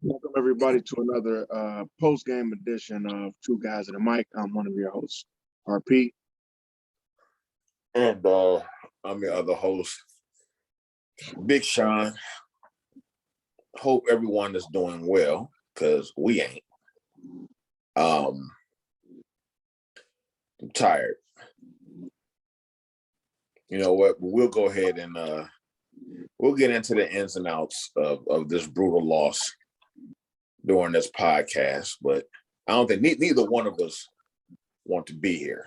Welcome everybody to another post-game edition of Two Guys and a Mic. I'm one of your hosts, RP. And I'm your other host, Big Sean. Hope everyone is doing well, because we ain't. I'm tired. You know what? We'll go ahead and we'll get into the ins and outs of this brutal loss during this podcast, but I don't think neither one of us want to be here.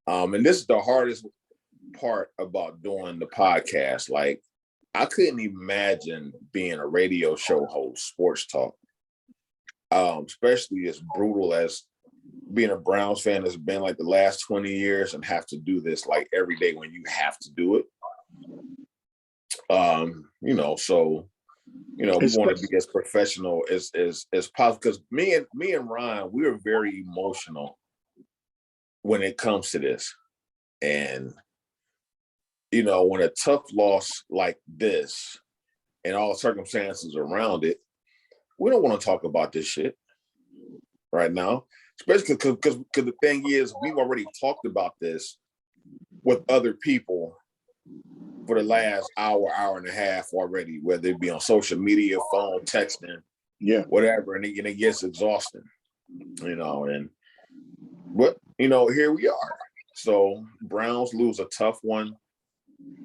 And this is the hardest part about doing the podcast. Like, I couldn't imagine being a radio show host, sports talk, especially as brutal as being a Browns fan has been like the last 20 years, and have to do this like every day when you have to do it. So we want to be as professional as possible, because me and Ryan, we are very emotional when it comes to this. And when a tough loss like this and all circumstances around it, we don't want to talk about this shit right now, especially because the thing is, we've already talked about this with other people for the last hour and a half already, whether it be on social media, phone, texting, whatever, and it gets exhausting, but here we are. So Browns lose a tough one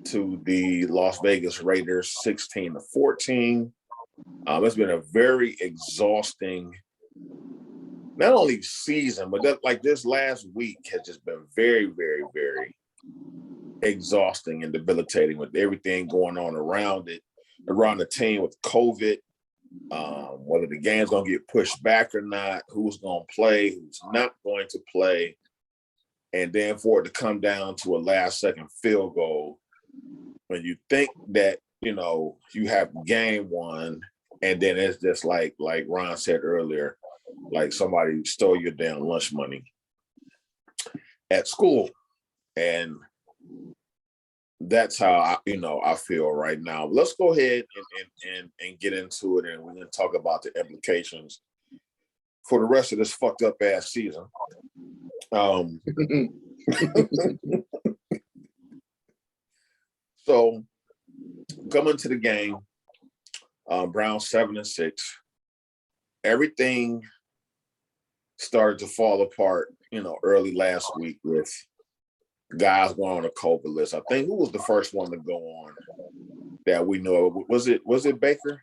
to the Las Vegas Raiders, 16-14. It's been a very exhausting, not only season, but this last week has just been very, very, very exhausting and debilitating, with everything going on around the team with COVID, whether the game's going to get pushed back or not, who's going to play, who's not going to play, and then for it to come down to a last-second field goal when you think that, you have game one, and then it's just like Ron said earlier, like somebody stole your damn lunch money at school. And that's how I feel right now. Let's go ahead and get into it, and we're going to talk about the implications for the rest of this fucked up ass season. So coming to the game, Browns 7-6. Everything started to fall apart, early last week with guys going on a COVID list. I think, who was the first one to go on that we know of? Was it Baker?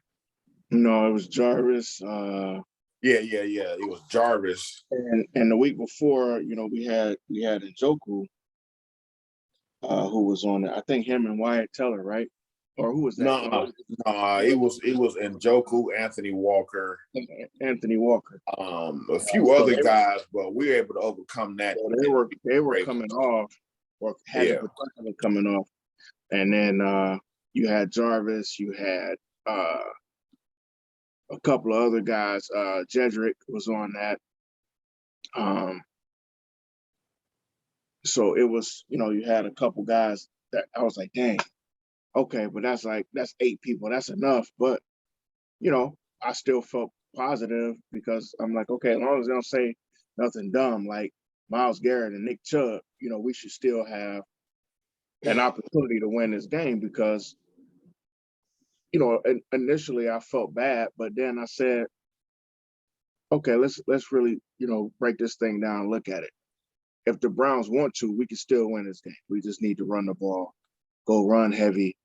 No, it was Jarvis. It was Jarvis. And the week before, we had Njoku, who was on it. I think him and Wyatt Teller, right? Or who was that? No, it was Njoku, Anthony Walker. A few other guys, but we were able to overcome that. So they were coming off, or had the potential of coming off. And then you had Jarvis, you had a couple of other guys. Jedrick was on that. So it was, you had a couple guys that I was like, dang, okay, but that's 8 people. That's enough. But, I still felt positive, because I'm like, okay, as long as they don't say nothing dumb like Myles Garrett and Nick Chubb, we should still have an opportunity to win this game, because, initially I felt bad, but then I said, okay, let's really, break this thing down and look at it. If the Browns want to, we can still win this game. We just need to run the ball, go run heavy,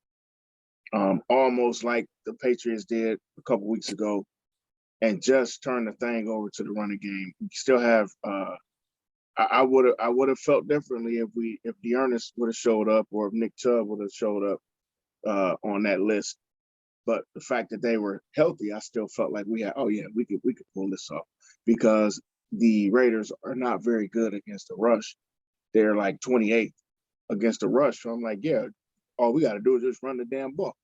almost like the Patriots did a couple weeks ago, and just turn the thing over to the running game. We still have. I would have felt differently if Dearness would have showed up, or if Nick Chubb would have showed up on that list. But the fact that they were healthy, I still felt like we could pull this off, because the Raiders are not very good against the rush. They're like 28th against the rush. So I'm like, all we got to do is just run the damn ball.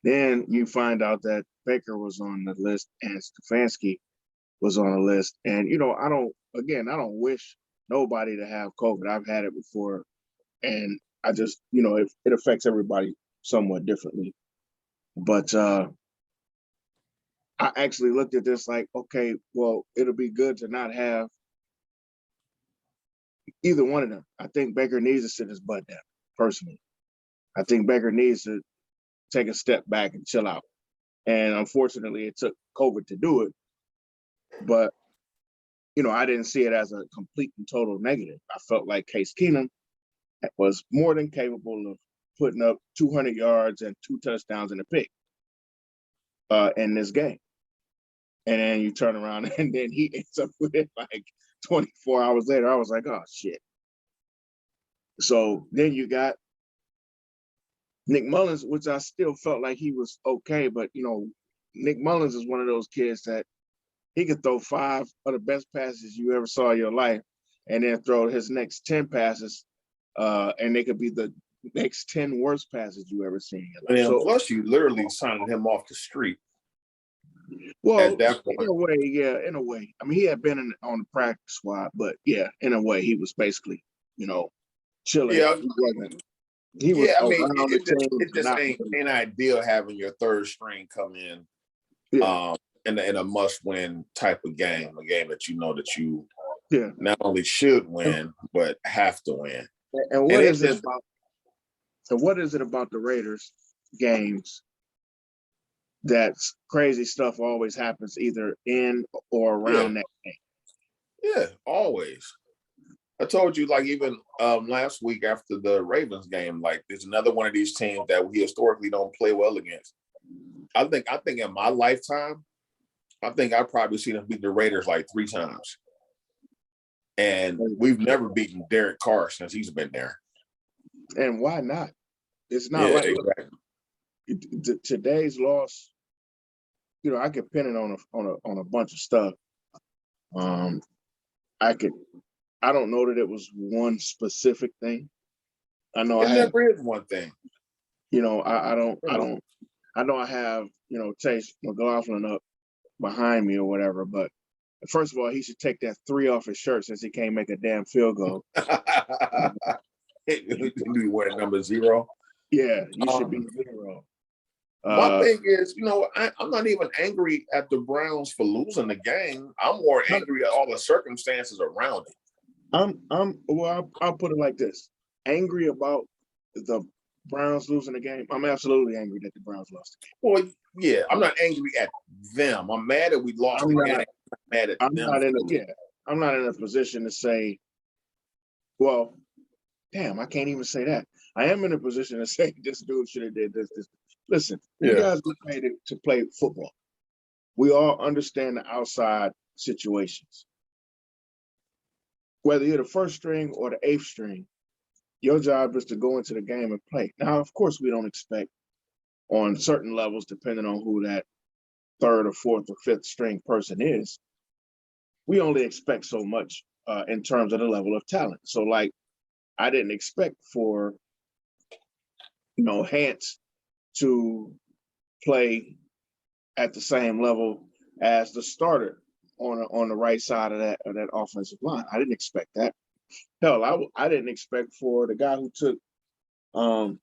Then you find out that Baker was on the list and Stefanski was on the list. And, I don't wish nobody to have COVID. I've had it before. And I just, it affects everybody somewhat differently. But I actually looked at this like, okay, well, it'll be good to not have either one of them. I think Baker needs to sit his butt down, personally. I think Baker needs to take a step back and chill out. And unfortunately, it took COVID to do it. But, I didn't see it as a complete and total negative. I felt like Case Keenum was more than capable of putting up 200 yards and 2 touchdowns in a pick in this game. And then you turn around and then he ends up with it like 24 hours later. I was like, oh, shit. So then you got Nick Mullins, which I still felt like he was okay. But, Nick Mullins is one of those kids that he could throw 5 of the best passes you ever saw in your life and then throw his next 10 passes and they could be the next 10 worst passes you ever seen in your life. And So, plus, you literally signed him off the street well, at that in point. a way, yeah, in a way. I mean, he had been on the practice squad, but yeah, in a way, he was basically, chilling. Yeah, He was I mean, around the team, it just not ain't ideal having your third string come in, yeah, in a must win type of game, a game that you know that you yeah. not only should win but have to win. And And what it is it just about? So what is it about the Raiders games that crazy stuff always happens either in or yeah, around that game? yeah, always. I told you, like, even last week after the Ravens game, like, there's another one of these teams that we historically don't play well against. I think in my lifetime, I think I've probably seen us beat the Raiders like 3 times. And we've never beaten Derek Carr since he's been there. And why not? It's not Yeah, like, look, exactly. today's loss. I could pin it on a bunch of stuff. Um, I could. I don't know that it was one specific thing. I know I It had. never is one thing. I don't. I don't. I know I have. Chase McLaughlin up behind me or whatever. But first of all, he should take that 3 off his shirt since he can't make a damn field goal. You be wearing number 0. Yeah, you should be Um, 0. my thing is, I'm not even angry at the Browns for losing the game. I'm more angry at all the circumstances around it. Well, I'll put it like this: angry about the Browns losing the game. I'm absolutely angry that the Browns lost the Well, yeah, I'm not angry at them. I'm mad that we lost game. the game. I'm mad at I'm them not for in a losing. yeah. I'm not in a position to say, well, damn, I can't even say that. I am in a position to say this dude should have did this. Listen, you Yeah. guys get paid to play football. We all understand the outside situations. Whether you're the first string or the 8th string, your job is to go into the game and play. Now, of course, we don't expect on certain levels, depending on who that 3rd or 4th or 5th string person is. We only expect so much in terms of the level of talent. So, like, I didn't expect for Hance to play at the same level as the starter on the right side of that offensive line. I didn't expect that. Hell, I didn't expect for the guy um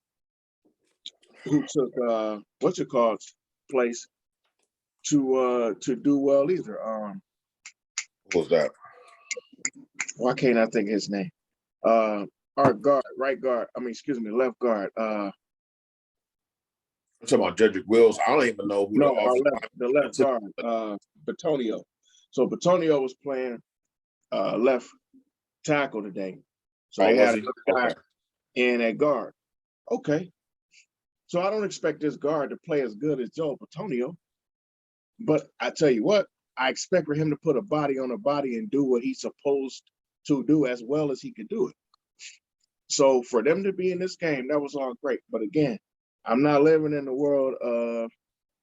who took what's it called place to do well either. What was that? Why can't I think of his name? Our guard, right guard. I mean, excuse me, left guard. I'm talking about Jedrick Wills. I don't even know who the No, our offensive the line left took. guard, Batonio. So Batonio was playing left tackle today. So Oh, they was had he? a guy Okay. in at guard. Okay. So I don't expect this guard to play as good as Joe Batonio. But I tell you what, I expect for him to put a body on a body and do what he's supposed to do as well as he could do it. So for them to be in this game, that was all great. But again, I'm not living in the world of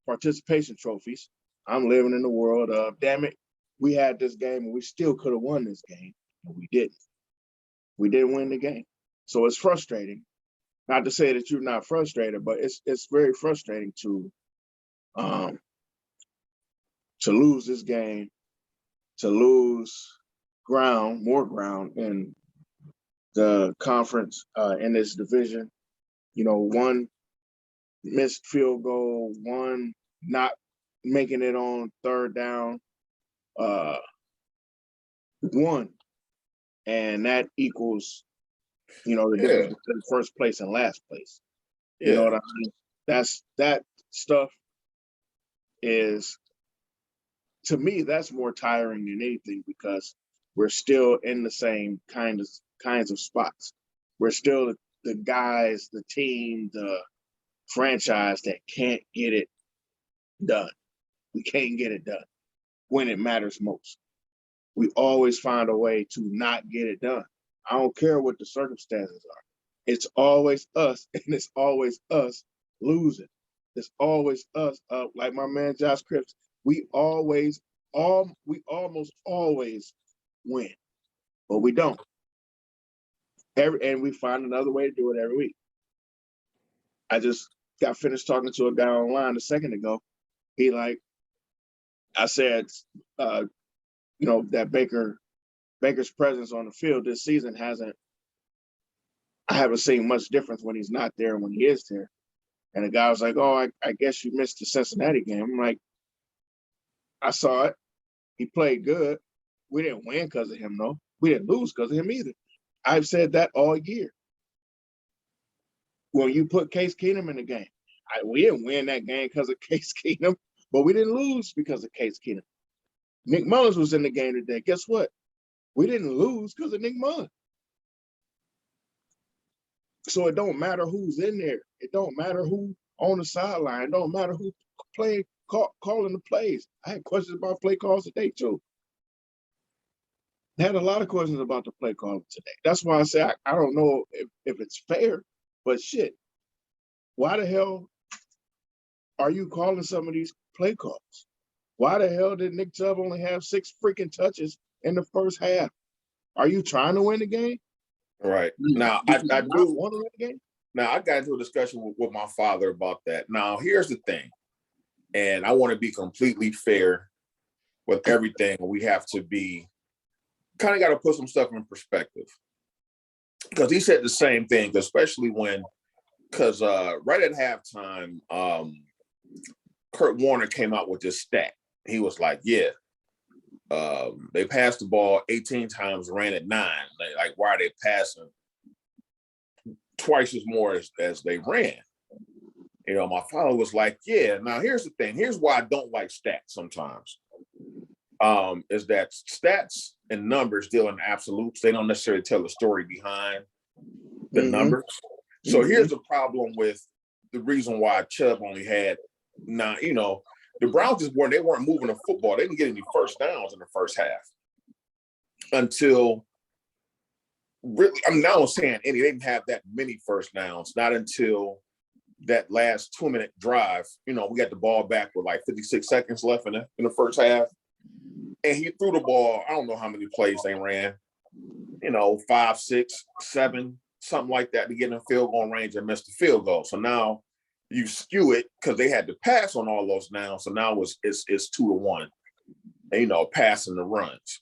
participation trophies. I'm living in the world of, damn it, we had this game and we still could have won this game, but we didn't. We didn't win the game. So it's frustrating. Not to say that you're not frustrated, but it's very frustrating um to lose this game, to lose more ground in the conference in this division. One missed field goal, one not making it on third down, uh, one, and that equals, the difference Yeah, between first place and last place. You know yeah, what I mean? That stuff is, to me, that's more tiring than anything because we're still in the same kinds of spots. We're still the guys, the team, the franchise that can't get it done. We can't get it done when it matters most. We always find a way to not get it done. I don't care what the circumstances are. It's always us, and it's always us losing. It's always us. Like my man Josh Cripps, we almost always win, but we don't. And we find another way to do it every week. I just got finished talking to a guy online a second ago. He like, I said, uh, that Baker's presence on the field this season I haven't seen much difference when he's not there and when he is there. And the guy was like, "Oh, I guess you missed the Cincinnati game." I'm like, "I saw it. He played good. We didn't win because of him, though. We didn't lose because of him either." I've said that all year. When you put Case Keenum in the game, we didn't win that game because of Case Keenum, but we didn't lose because of Case Keenum. Nick Mullins was in the game today. Guess what? We didn't lose because of Nick Mullins. So it don't matter who's in there. It don't matter who on the sideline. It don't matter who calling the plays. I had questions about play calls today too. I had a lot of questions about the play calling today. That's why I say I don't know if it's fair, but shit, why the hell are you calling some of these play calls? Why the hell did Nick Chubb only have 6 freaking touches in the first half? Are you trying to win the game? right. Now, Do I, you I not do. want to win the game? Now, I got into a discussion with my father about that. Now, here's the thing, and I want to be completely fair with everything. We have to be kind of got to put some stuff in perspective because he said the same thing, especially because right at halftime, Kurt Warner came out with this stat. He was like, "Yeah, they passed the ball 18 times, ran it 9. Like, why are they passing twice as more as they ran?" My father was like, "Yeah." Now, here's the thing. Here's why I don't like stats sometimes. Is that stats and numbers deal in absolutes. They don't necessarily tell the story behind the numbers. So here's the problem with the reason why Chubb only had 9. The Browns they weren't moving the football. They didn't get any first downs in the first half until really. I'm now saying any. They didn't have that many first downs. Not until that last 2-minute drive. We got the ball back with like 56 seconds left in the first half. And he threw the ball. I don't know how many plays they ran, 5, 6, 7, something like that to get in field goal range and miss the field goal. So now you skew it because they had to pass on all those now. So now it's 2-1, passing the runs.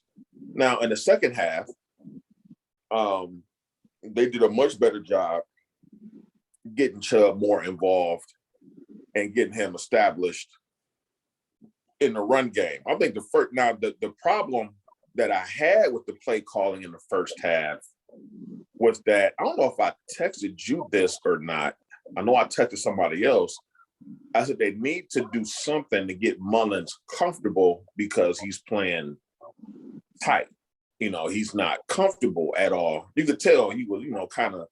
Now in the second half, they did a much better job getting Chubb more involved and getting him established in the run game. I think the problem that I had with the play calling in the first half was that I don't know if I texted you this or not. I know I texted somebody else. I said they need to do something to get Mullins comfortable because he's playing tight. He's not comfortable at all. You could tell he was, kind of,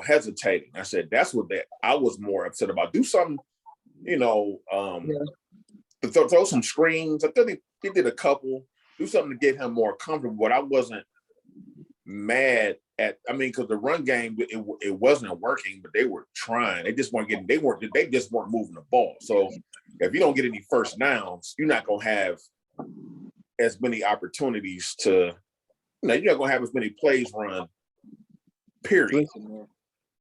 hesitating. I said that's what I was more upset about. Do something, to throw some screens. I think he did a couple. Do something to get him more comfortable. But I wasn't mad at. Because the run game it wasn't working, but they were trying. They just weren't getting. They just weren't moving the ball. So if you don't get any first downs, you're not gonna have as many opportunities to. You're not gonna have as many plays run. Period. Listen, man.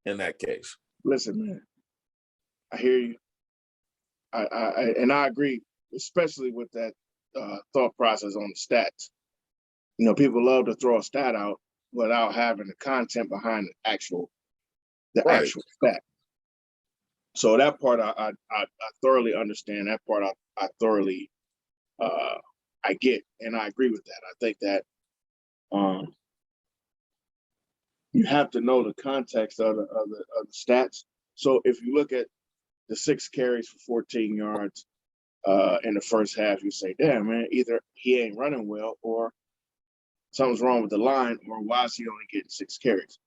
In that case. Listen, man. I hear you. I agree, especially with that thought process on the stats. People love to throw a stat out without having the content behind the actual Right. stat. So that part I thoroughly understand. That part I thoroughly I get, and I agree with that. I think that um, you have to know the context of the stats. So if you look at the 6 carries for 14 yards in the first half, you say, "Damn, man, either he ain't running well, or something's wrong with the line, or why is he only getting 6 carries?"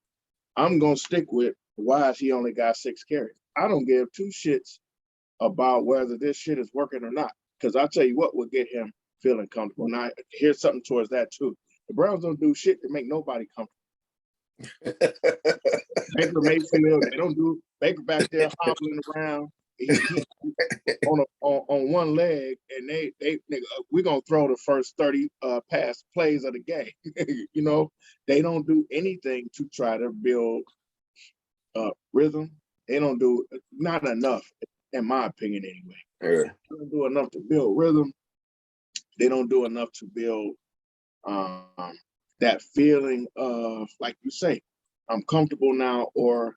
I'm gonna stick with why is he only got 6 carries. I don't give two shits about whether this shit is working or not, because I'll tell you what will get him feeling comfortable. Now, here's something towards that too. The Browns don't do shit to make nobody comfortable. Baker Mayfield, they don't do Baker back there hobbling around. He on one leg, and they nigga, we're gonna throw the first 30 pass plays of the game. You know, they don't do anything to try to build rhythm. They don't do not enough, in my opinion, anyway. Yeah. They don't do enough to build rhythm. They don't do enough to build um, that feeling of, like you say, I'm comfortable now, or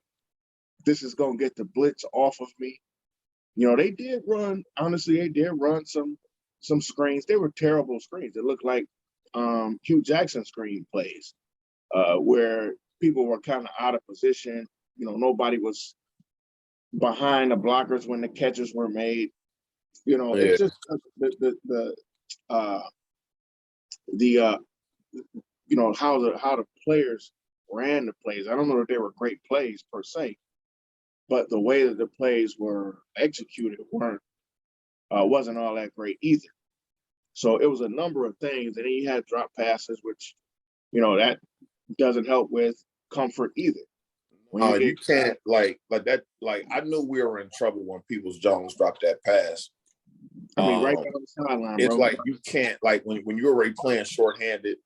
this is gonna get the blitz off of me. You know, they did run. Honestly, they did run some screens. They were terrible screens. It looked like Hugh Jackson screen plays, where people were kind of out of position. You know, nobody was behind the blockers when the catches were made. You know, Yeah. it's just uh, the you know, how the players ran the plays. I don't know if they were great plays per se, but the way that the plays were executed wasn't all that great either. So it was a number of things, and then he had drop passes, which, you know, that doesn't help with comfort either. When you get, You can't like that. Like, I knew we were in trouble when Peoples Jones dropped that pass. I mean, right down the sideline, It's bro. like you can't, like, when you're already playing shorthanded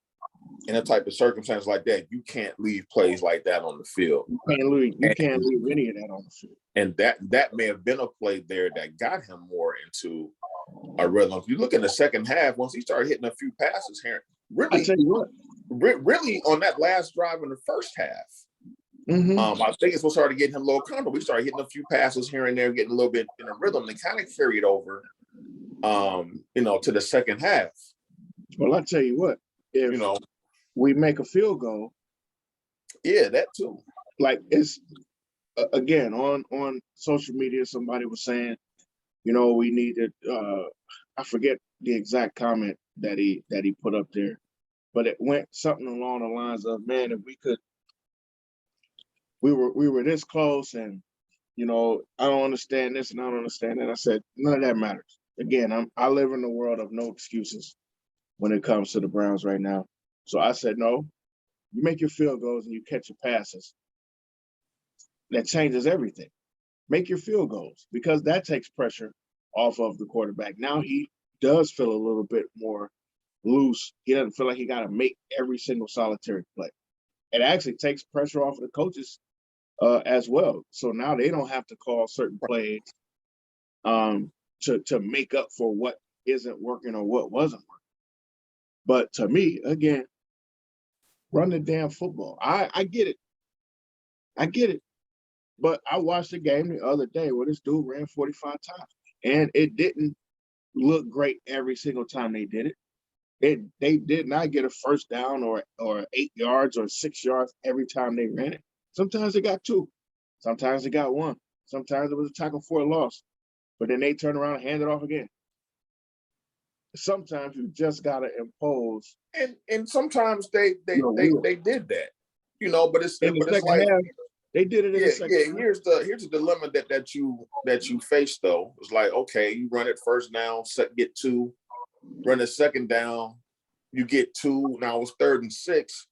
in a type of circumstance like that, you can't leave plays like that on the field. You can't leave any of that on the field. And that may have been a play there that got him more into a rhythm. If you look in the second half, once he started hitting a few passes here, I tell you what, really on that last drive in the first half, I think it's what started getting him a little comfortable. We started hitting a few passes here and there, getting a little bit in a rhythm. They kind of carried over, you know, to the second half. Well, I tell you what, if you know, we make a field goal, yeah, that too. like it's again on social media, somebody was saying, you know, we needed. I forget the exact comment that he put up there, but it went something along the lines of, man, if we could, we were this close, and you know, I don't understand this and I don't understand that. I said, none of that matters. Again, I live in the world of no excuses when it comes to the Browns right now. So I said, no, you make your field goals and you catch your passes. That changes everything. Make your field goals, because that takes pressure off of the quarterback. Now he does feel a little bit more loose. He doesn't feel like he got to make every single solitary play. It actually takes pressure off of the coaches as well. So now they don't have to call certain plays to make up for what isn't working or what wasn't working. But to me, again, run the damn football. I get it. I get it. But I watched the game the other day where this dude ran 45 times, and it didn't look great every single time they did it. They did not get a first down or 8 yards or 6 yards every time they ran it. Sometimes they got 2. Sometimes they got 1. Sometimes it was a tackle for a loss. But then they turn around and hand it off again. Sometimes you just gotta impose. And sometimes they did that, you know. But it's in the second like, half, they did it in the second half. Here's the dilemma that you face though. It's like, okay, you run it first down, get 2, run a second down, you get 2. Now it's 3rd and 6,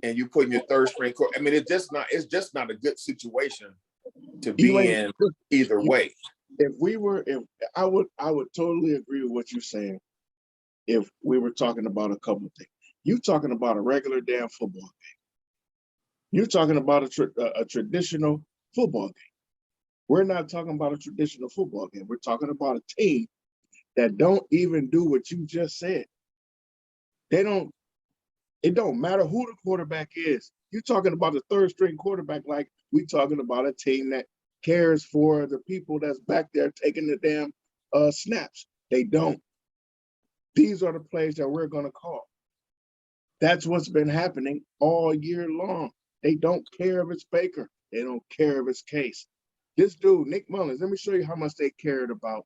and you put in your third string. I mean, it's just not a good situation to be in either way. If I would totally agree with what you're saying. If we were talking about a couple of things, you talking about a regular damn football game. You're talking about a traditional football game. We're not talking about a traditional football game. We're talking about a team that don't even do what you just said. It don't matter who the quarterback is. You're talking about the 3rd string quarterback, like we talking about a team that cares for the people that's back there taking the damn snaps. They don't. These are the plays that we're going to call. That's what's been happening all year long. They don't care if it's Baker. They don't care if it's Case. This dude, Nick Mullins, let me show you how much they cared about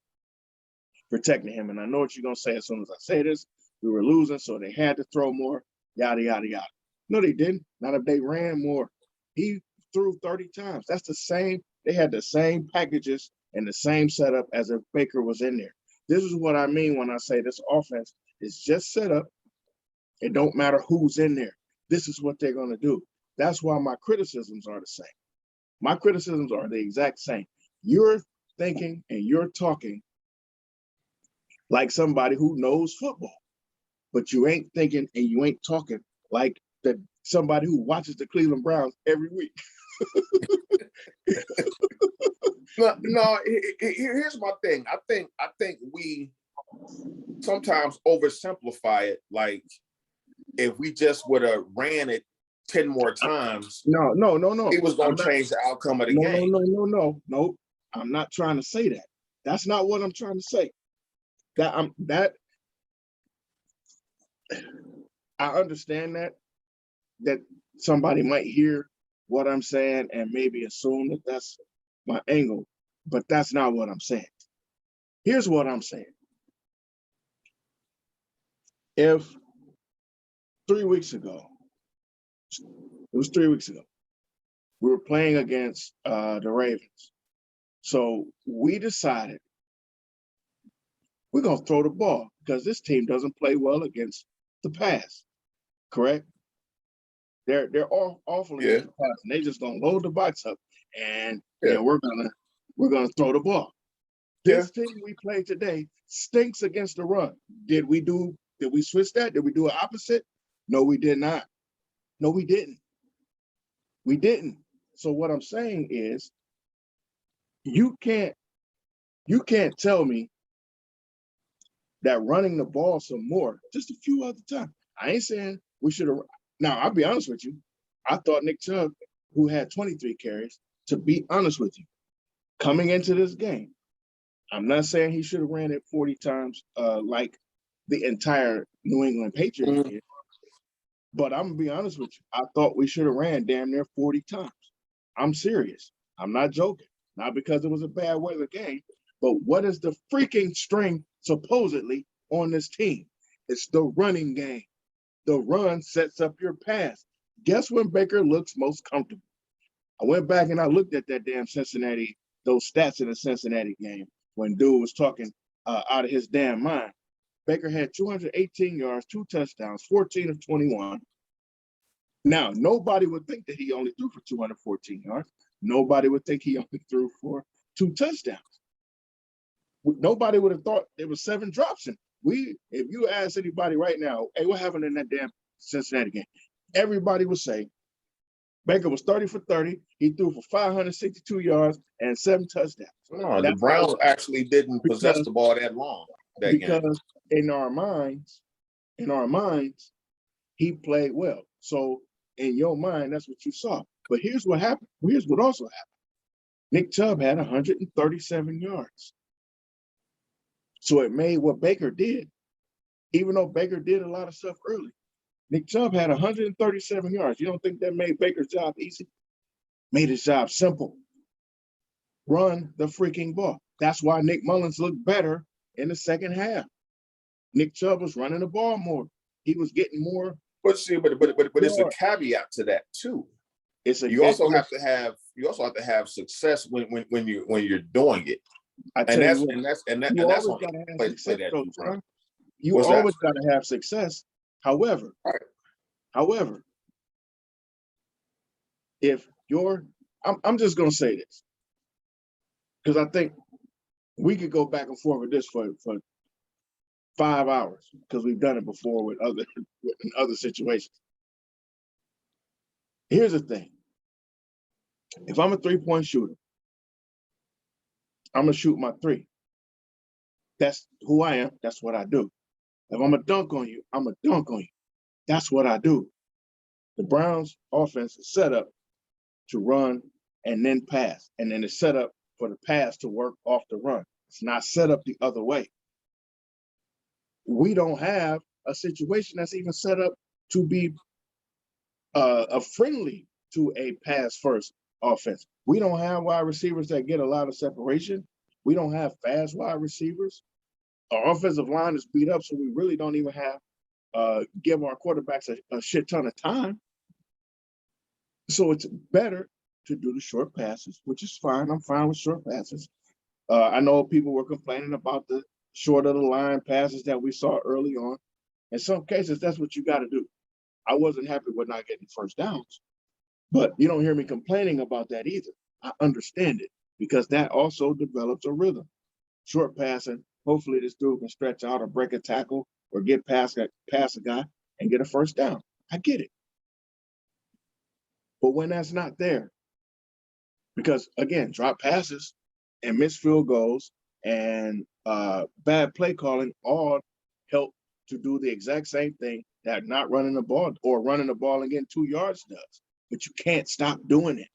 protecting him. And I know what you're going to say as soon as I say this. We were losing, so they had to throw more, yada, yada, yada. No, they didn't. Not if they ran more. He threw 30 times. That's the same. They had the same packages and the same setup as if Baker was in there. This is what I mean when I say this offense is just set up. It don't matter who's in there. This is what they're going to do. That's why my criticisms are the same. My criticisms are the exact same. You're thinking and you're talking like somebody who knows football, but you ain't thinking and you ain't talking like somebody who watches the Cleveland Browns every week. No, here's my thing. I think we sometimes oversimplify it. Like, if we just would have ran it 10 more times, no, it was going to change the outcome of the game. No. I'm not trying to say that. That's not what I'm trying to say. I understand that somebody might hear what I'm saying and maybe assume that that's my angle, but that's not what I'm saying. Here's what I'm saying. If 3 weeks ago, it was 3 weeks ago, we were playing against the Ravens. So we decided we're going to throw the ball because this team doesn't play well against the pass, correct? They're all awful against the pass, and they just going to load the box up, and we're gonna throw the ball. This team we played today stinks against the run. Did we switch that? Did we do an opposite? No, we did not. No, we didn't. We didn't. So what I'm saying is, you can't tell me that running the ball some more, just a few other times. I ain't saying we should have. Now, I'll be honest with you. I thought Nick Chubb, who had 23 carries, to be honest with you, coming into this game, I'm not saying he should have ran it 40 times like the entire New England Patriots did. But I'm going to be honest with you. I thought we should have ran damn near 40 times. I'm serious. I'm not joking. Not because it was a bad weather game, but what is the freaking string supposedly on this team? It's the running game. The run sets up your pass. Guess when Baker looks most comfortable? I went back and I looked at that damn those stats in the Cincinnati game when dude was talking out of his damn mind. Baker had 218 yards, 2 touchdowns, 14 of 21. Now, nobody would think that he only threw for 214 yards. Nobody would think he only threw for 2 touchdowns. Nobody would have thought there was 7 drops in. If you ask anybody right now, hey, what happened in that damn Cincinnati game? Everybody would say Baker was 30 for 30. He threw for 562 yards and 7 touchdowns. No, the Browns actually didn't possess the ball that long that game. Because in our minds, he played well. So in your mind, that's what you saw. But here's what happened. Here's what also happened. Nick Chubb had 137 yards. So it made what Baker did, even though Baker did a lot of stuff early, Nick Chubb had 137 yards. You don't think that made Baker's job easy? Made his job simple. Run the freaking ball. That's why Nick Mullins looked better in the second half. Nick Chubb was running the ball more. He was getting more. But it's a caveat to that too. You also have to have success when you're doing it. You always got to have success. You always got to have success. However, if I'm just going to say this because I think we could go back and forth with this for 5 hours because we've done it before in other situations. Here's the thing. If I'm a 3-point shooter, I'm going to shoot my 3. That's who I am. That's what I do. If I'm a dunk on you, I'm a dunk on you. That's what I do. The Browns offense is set up to run and then pass. And then it's set up for the pass to work off the run. It's not set up the other way. We don't have a situation that's even set up to be a friendly to a pass first offense. We don't have wide receivers that get a lot of separation. We don't have fast wide receivers. Our offensive line is beat up, so we really don't even have give our quarterbacks a shit ton of time. So it's better to do the short passes, which is fine. I'm fine with short passes. I know people were complaining about the short of the line passes that we saw early on. In some cases, that's what you got to do. I wasn't happy with not getting first downs, but you don't hear me complaining about that either. I understand it because that also develops a rhythm. Short passing, hopefully this dude can stretch out or break a tackle or get past a guy and get a first down. I get it. But when that's not there, because again, drop passes and missed field goals and bad play calling all help to do the exact same thing that not running the ball or running the ball and getting 2 yards does. But you can't stop doing it.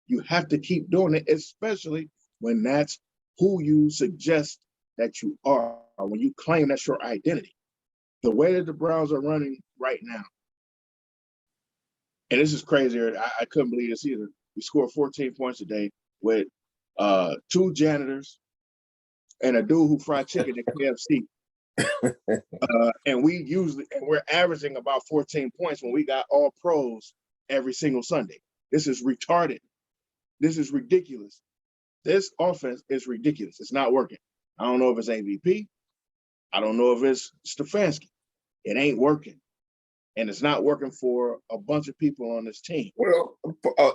You have to keep doing it, especially when that's who you suggest that you are, when you claim that's your identity. The way that the Browns are running right now, and this is crazier, I couldn't believe this either. We scored 14 points a day with 2 janitors and a dude who fried chicken at KFC. And we're averaging about 14 points when we got all pros every single Sunday. This is retarded. This is ridiculous. This offense is ridiculous. It's not working. I don't know if it's AVP. I don't know if it's Stefanski. It ain't working. And it's not working for a bunch of people on this team. Well,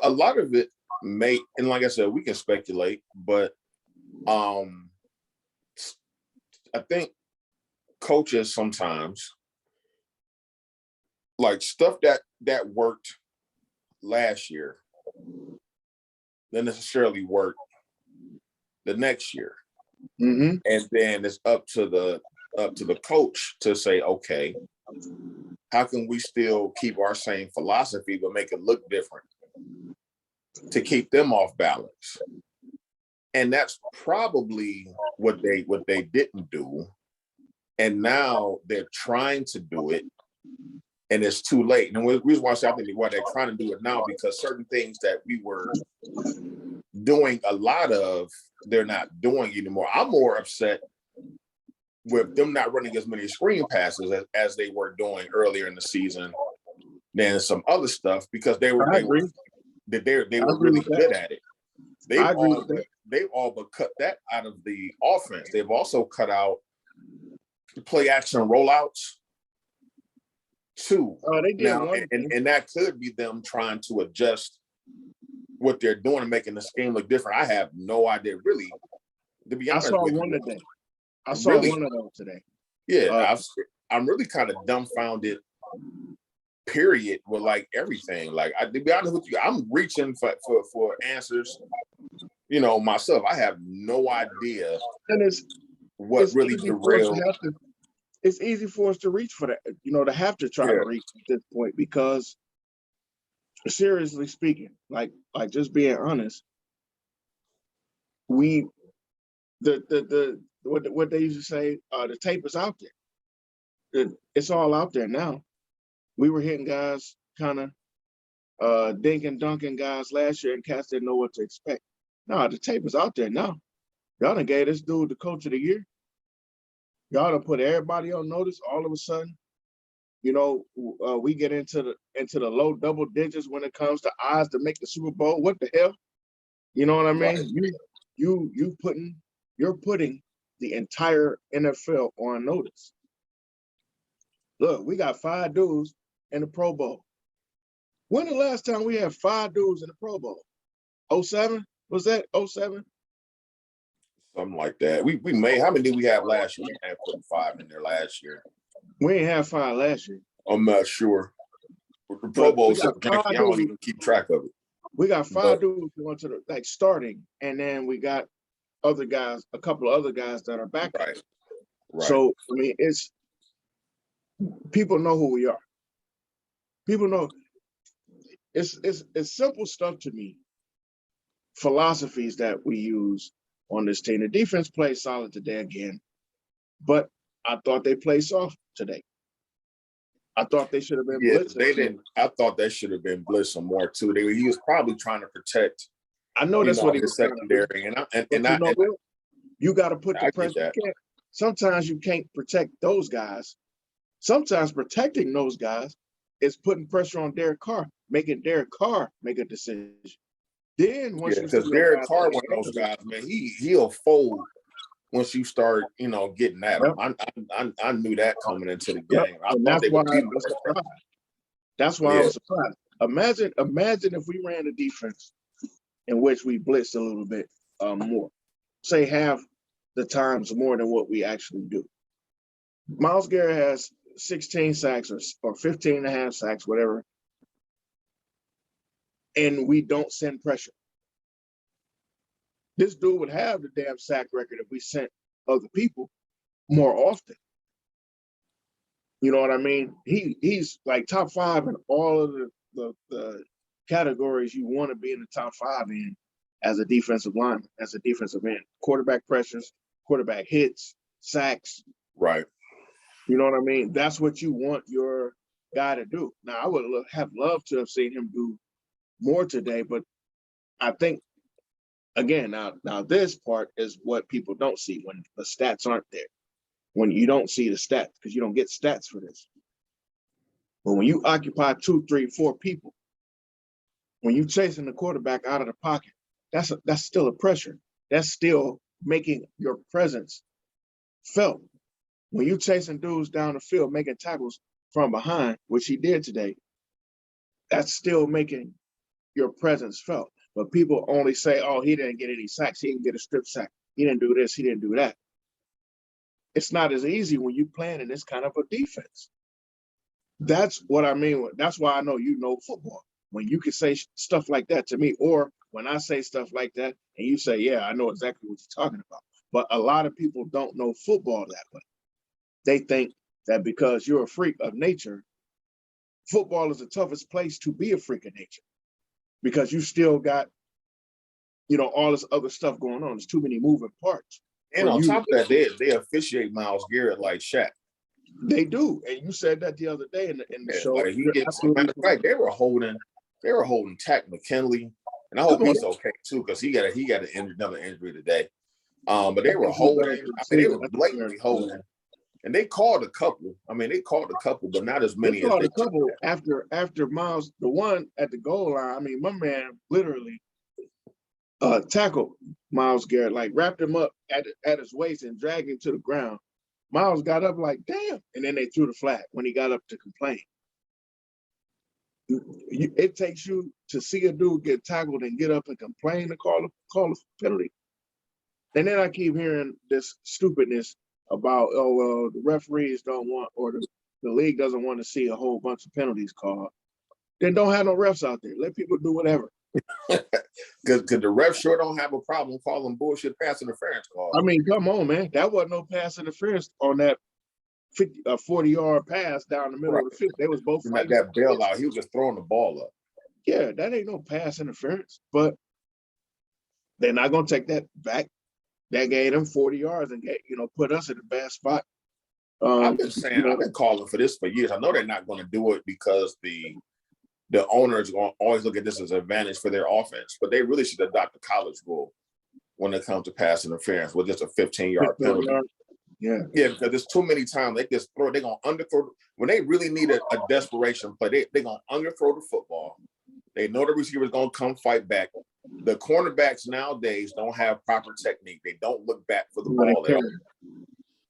a lot of it may, and like I said, we can speculate, but I think coaches sometimes, like stuff that worked last year, didn't necessarily work the next year. Mm-hmm. And then it's up to the coach to say, okay, how can we still keep our same philosophy but make it look different to keep them off balance? And that's probably what they didn't do. And now they're trying to do it, and it's too late. And the reason why I think why they're trying to do it now, because certain things that we were doing a lot of, they're not doing anymore. I'm more upset with them not running as many screen passes as they were doing earlier in the season than some other stuff, because they were really good at it. They've all but cut that out of the offense. They've also cut out play action rollouts too. They did now, and that could be them trying to adjust what they're doing and making the scheme look different. I have no idea, really. To be honest with you, today. I saw one of those today. Yeah, I'm really kind of dumbfounded. Period. With like everything. Like, to be honest with you, I'm reaching for answers. You know, myself, I have no idea. And it's really derailed. It's easy for us to reach for that, to have to try to reach at this point, because seriously speaking, like just being honest, what they used to say, the tape is out there. It's all out there now. We were hitting guys kind of dinking, dunking guys last year, and cats didn't know what to expect. No, the tape is out there now. Y'all done gave this dude the coach of the year. Y'all done put everybody on notice. All of a sudden, we get into the low double digits when it comes to odds to make the Super Bowl. What the hell? You know what I mean? Right. You're putting the entire NFL on notice. Look, we got 5 dudes in the Pro Bowl. When the last time we had 5 dudes in the Pro Bowl? 07? Was that 07? Something like that. We may. How many did we have last year? We had put 5 in there last year. We ain't have 5 last year. I'm not sure. The Pro Bowl is I don't even keep track of it. We got 5 dudes going to the starting, and then we got other guys, a couple of other guys that are back. Right. So I mean, it's people know who we are. People know it's simple stuff to me philosophies that we use on this team. The defense played solid today again, but I thought they played soft today. I thought they should have been Yeah, blitzing. they didn't. I thought they should have been blitzing more too. He was probably trying to protect, I know that's what he was his trying to do. secondary, and But you know what? You got to put the I get pressure. that. Sometimes you can't protect those guys. Sometimes protecting those guys is putting pressure on Derek Carr, making Derek Carr make a decision. Then once Yeah, you see because your Derek guys, Carr, one of those guys, man, he'll fold once you start, getting at him. yep, I knew that coming into the yep. game. I And thought that's they why would I be was more. surprised. That's why I Yeah, was surprised. Imagine if we ran a defense in which we blitzed a little bit more, say half the times more than what we actually do. Myles Garrett has 16 sacks or 15 and a half sacks, whatever, and we don't send pressure. This dude would have the damn sack record if we sent other people more often. You know what I mean? He's like top 5 in all of the categories you want to be in the top 5 in as a defensive lineman, as a defensive end. Quarterback pressures, quarterback hits, sacks. right. You know what I mean? That's what you want your guy to do. Now, I would have loved to have seen him do more today, but I think, again, now this part is what people don't see when the stats aren't there. When you don't see the stats, because you don't get stats for this. But when you occupy 2, 3, 4 people, when you're chasing the quarterback out of the pocket, that's still a pressure. That's still making your presence felt. When you're chasing dudes down the field, making tackles from behind, which he did today, that's still making your presence felt. But people only say, oh, he didn't get any sacks. He didn't get a strip sack. He didn't do this. He didn't do that. It's not as easy when you're playing in this kind of a defense. That's what I mean. That's why I know you know football. When you can say stuff like that to me, or when I say stuff like that and you say, yeah, I know exactly what you're talking about. But a lot of people don't know football that way. They think that because you're a freak of nature, football is the toughest place to be a freak of nature because you still got, all this other stuff going on. There's too many moving parts. And on top of that, they officiate Myles Garrett like Shaq. They do, and you said that the other day in the show. Like he gets. Matter of fact, they were holding Tack McKinley, and I hope he's okay too because he got another injury today. But they were holding. They were blatantly holding, and they called a couple. But not as many as they couple after Myles, the one at the goal line. I mean, my man literally tackled Myles Garrett, like wrapped him up at his waist and dragged him to the ground. Myles got up like, damn, and then they threw the flag when he got up to complain. It takes you to see a dude get tackled and get up and complain to call a penalty. And then I keep hearing this stupidness about, oh, well, the referees don't want, or the league doesn't want to see a whole bunch of penalties called. Then don't have no refs out there. Let people do whatever. Because the refs sure don't have a problem calling bullshit pass interference calls. I mean, come on, man. That wasn't no pass interference on that 40-yard pass down the middle of the field. They was both like that bailout. He was just throwing the ball up. Yeah, that ain't no pass interference. But they're not gonna take that back. That gave them 40 yards and put us in a bad spot. I've been saying, I've been calling for this for years. I know they're not going to do it because the owners going to always look at this as an advantage for their offense, but they really should adopt the college rule when it comes to pass interference with just a 15-yard penalty. Yeah, because there's too many times they just throw. They're gonna underthrow when they really need a desperation play. They're gonna underthrow the football. They know the receiver's gonna come fight back. The cornerbacks nowadays don't have proper technique. They don't look back for the ball.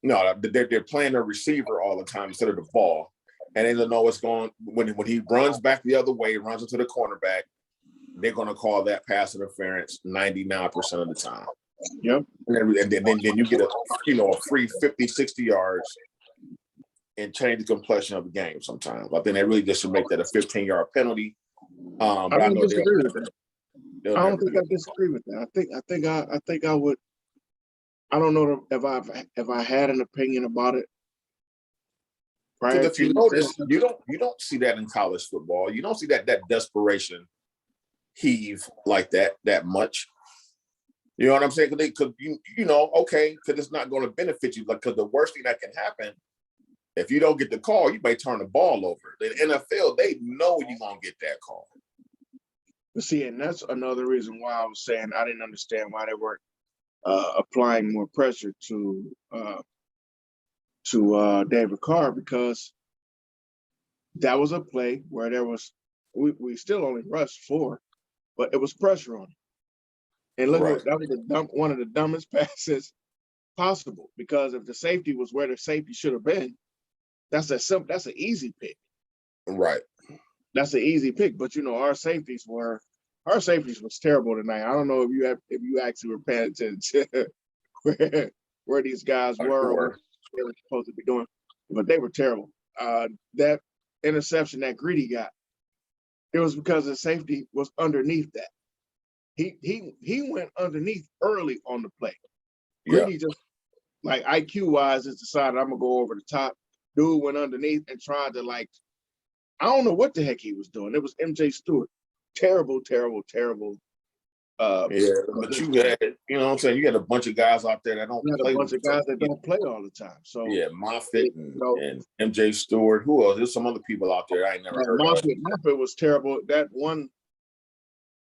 No, they're playing the receiver all the time instead of the ball, and they don't know what's going. When he runs back the other way, runs into the cornerback, they're gonna call that pass interference 99% of the time. Yep. And then you get a free 50, 60 yards and change the complexion of the game sometimes. I think they really just should make that a 15-yard penalty. But I know disagree with that. I don't think I disagree with that. I think I would. I don't know if I had an opinion about it. Because if you notice, you don't see that in college football. You don't see that desperation heave like that much. You know what I'm saying? Because they could, okay, because it's not going to benefit you. Because the worst thing that can happen, if you don't get the call, you may turn the ball over. The NFL, they know you're going to get that call. But see, and that's another reason why I was saying I didn't understand why they weren't applying more pressure to David Carr, because that was a play where we still only rushed 4, but it was pressure on him. And look, Right. that was one of the dumbest passes possible, because if the safety was where the safety should have been, that's an easy pick. Right. That's an easy pick. But our safeties was terrible tonight. I don't know if you actually were paying attention to where these guys were or what Sure. they were supposed to be doing, but they were terrible. That interception that Greedy got, it was because the safety was underneath that. He went underneath early on the play. Yeah. Greedy just, like, IQ wise, just decided I'm gonna go over the top. Dude went underneath and tried to, like, I don't know what the heck he was doing. It was MJ Stewart. Terrible, terrible, terrible. Yeah, but you had, you know what I'm saying? You had a bunch of guys out there that don't You had a play bunch with of each other. guys that don't play all the time. So Yeah, Moffitt you know, and MJ Stewart. Who else? There's some other people out there I ain't never heard of. Moffitt was terrible. That one,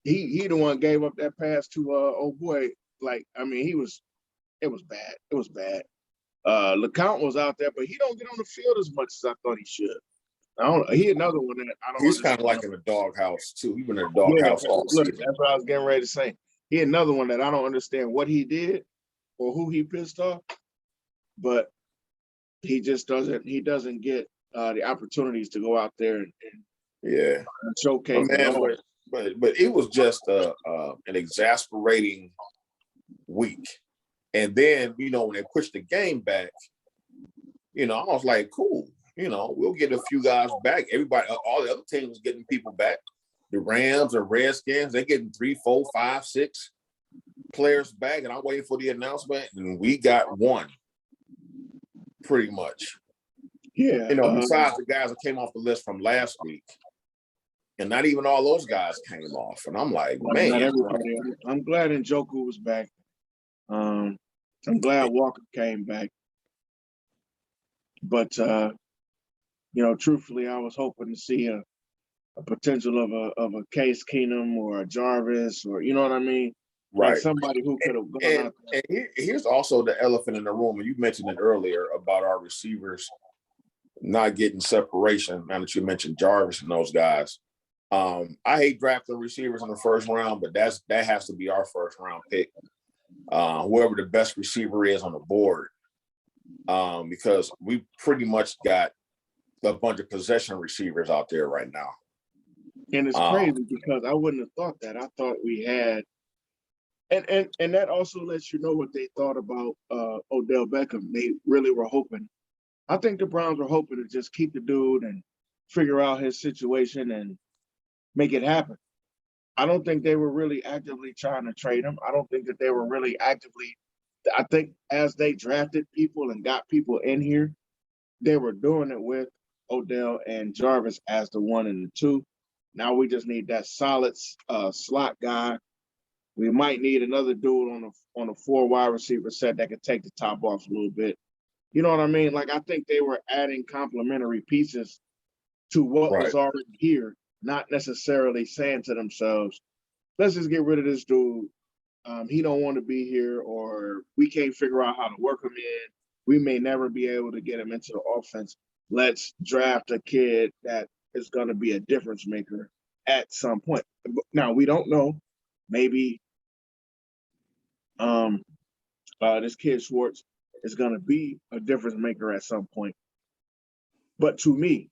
he the one gave up that pass to old boy. Like, I mean, it was bad. It was bad. LeCount was out there, but he don't get on the field as much as I thought he should. He another one that I don't He's kind of understand. like in the doghouse too. He's been in the Yeah, doghouse all look, season. that's what I was getting ready to say. He another one that I don't understand what he did or who he pissed off, but he just doesn't get the opportunities to go out there and Yeah, but showcase at man, all. but it was just an exasperating week. And then when they pushed the game back, I was like, cool. We'll get a few guys back. Everybody, all the other teams getting people back. The Rams or Redskins, they're getting 3, 4, 5, 6 players back, and I'm waiting for the announcement, and we got one, pretty much. Yeah. Besides the guys that came off the list from last week, and not even all those guys came off. And I'm like, man. Not everybody. I'm glad Njoku was back. I'm glad Walker came back. But truthfully, I was hoping to see a potential of a Case Keenum or a Jarvis, or you know what I mean? Right. Like somebody who could have gone out there. And here's also the elephant in the room, and you mentioned it earlier about our receivers not getting separation. Now that you mentioned Jarvis and those guys, I hate drafting receivers in the first round, but that has to be our first round pick. Whoever the best receiver is on the board, because we pretty much got a bunch of possession receivers out there right now. And it's crazy because I wouldn't have thought that. I thought we had, and that also lets you know what they thought about Odell Beckham. They really were hoping. I think the Browns were hoping to just keep the dude and figure out his situation and make it happen. I don't think they were really actively trying to trade him. I don't think that they were really actively. I think as they drafted people and got people in here, they were doing it with Odell and Jarvis as the 1 and the 2. Now we just need that solid slot guy. We might need another dude on a 4 wide receiver set that could take the top off a little bit. You know what I mean? Like, I think they were adding complementary pieces to what was already here, not necessarily saying to themselves, let's just get rid of this dude. He don't want to be here, or we can't figure out how to work him in. We may never be able to get him into the offense. Let's draft a kid that is going to be a difference maker at some point. Now, we don't know. Maybe this kid Schwartz is going to be a difference maker at some point. But to me,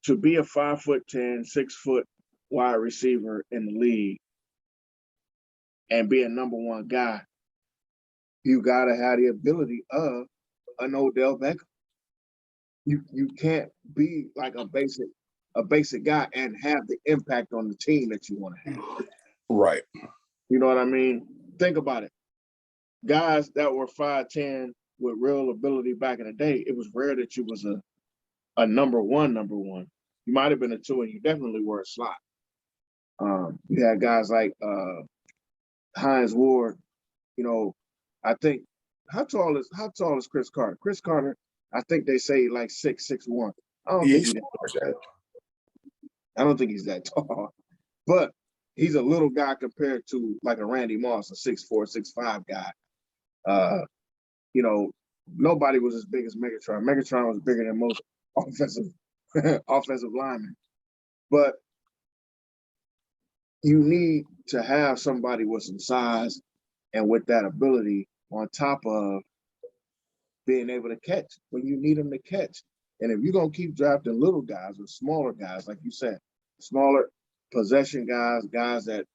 to be a 5'10", 6 foot wide receiver in the league and be a number 1 guy, you gotta have the ability of an Odell Beckham. You can't be like a basic guy and have the impact on the team that you want to have. Right. You know what I mean? Think about it. Guys that were 5'10" with real ability back in the day, it was rare that you was a number one. You might have been a 2, and you definitely were a slot. You had guys like Hines Ward, You know, I think how tall is Chris Carter? Chris Carter, I think they say like 6'1". I don't Yeah, think he's I don't think he's that tall, but he's a little guy compared to like a Randy Moss, a 6'4", 6'5" guy. Uh, you know, nobody was as big as Megatron. Megatron was bigger than most offensive offensive linemen. But you need to have somebody with some size and with that ability on top of being able to catch when you need them to catch. And if you're gonna keep drafting little guys or smaller guys, like you said, smaller possession guys, guys that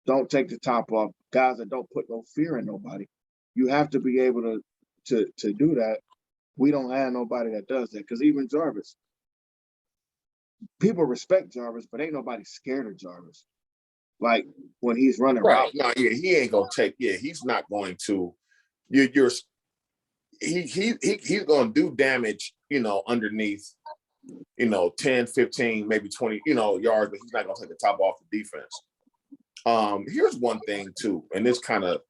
don't take the top off, guys that don't put no fear in nobody, you have to be able to do that. We don't have nobody that does that because even Jarvis, people respect Jarvis, but ain't nobody scared of Jarvis. Like when he's running right. route. No, yeah, he ain't gonna take. Yeah, he's not going to. You're he's gonna do damage. Underneath. 10, 15, maybe 20. Yards, but he's not gonna take the top off the defense. Here's one thing too, and this kind of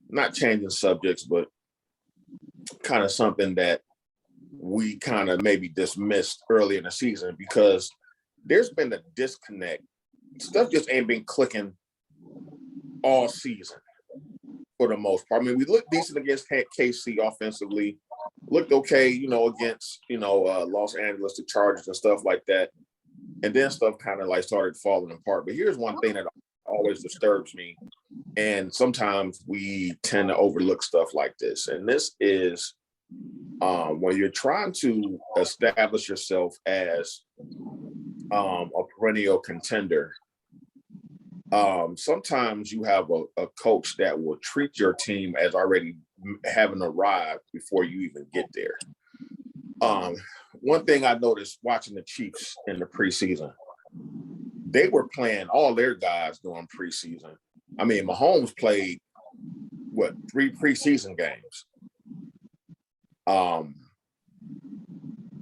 not changing subjects, but kind of something that we kind of maybe dismissed early in the season because there's been a disconnect. Stuff just ain't been clicking all season for the most part. I mean, we looked decent against KC offensively, looked okay, against, Los Angeles, the Chargers and stuff like that. And then stuff kind of like started falling apart. But here's one thing that always disturbs me. And sometimes we tend to overlook stuff like this. And this is when you're trying to establish yourself as a perennial contender. Sometimes you have a coach that will treat your team as already having arrived before you even get there. One thing I noticed watching the Chiefs in the preseason, they were playing all their guys during preseason. I mean, Mahomes played 3 preseason games.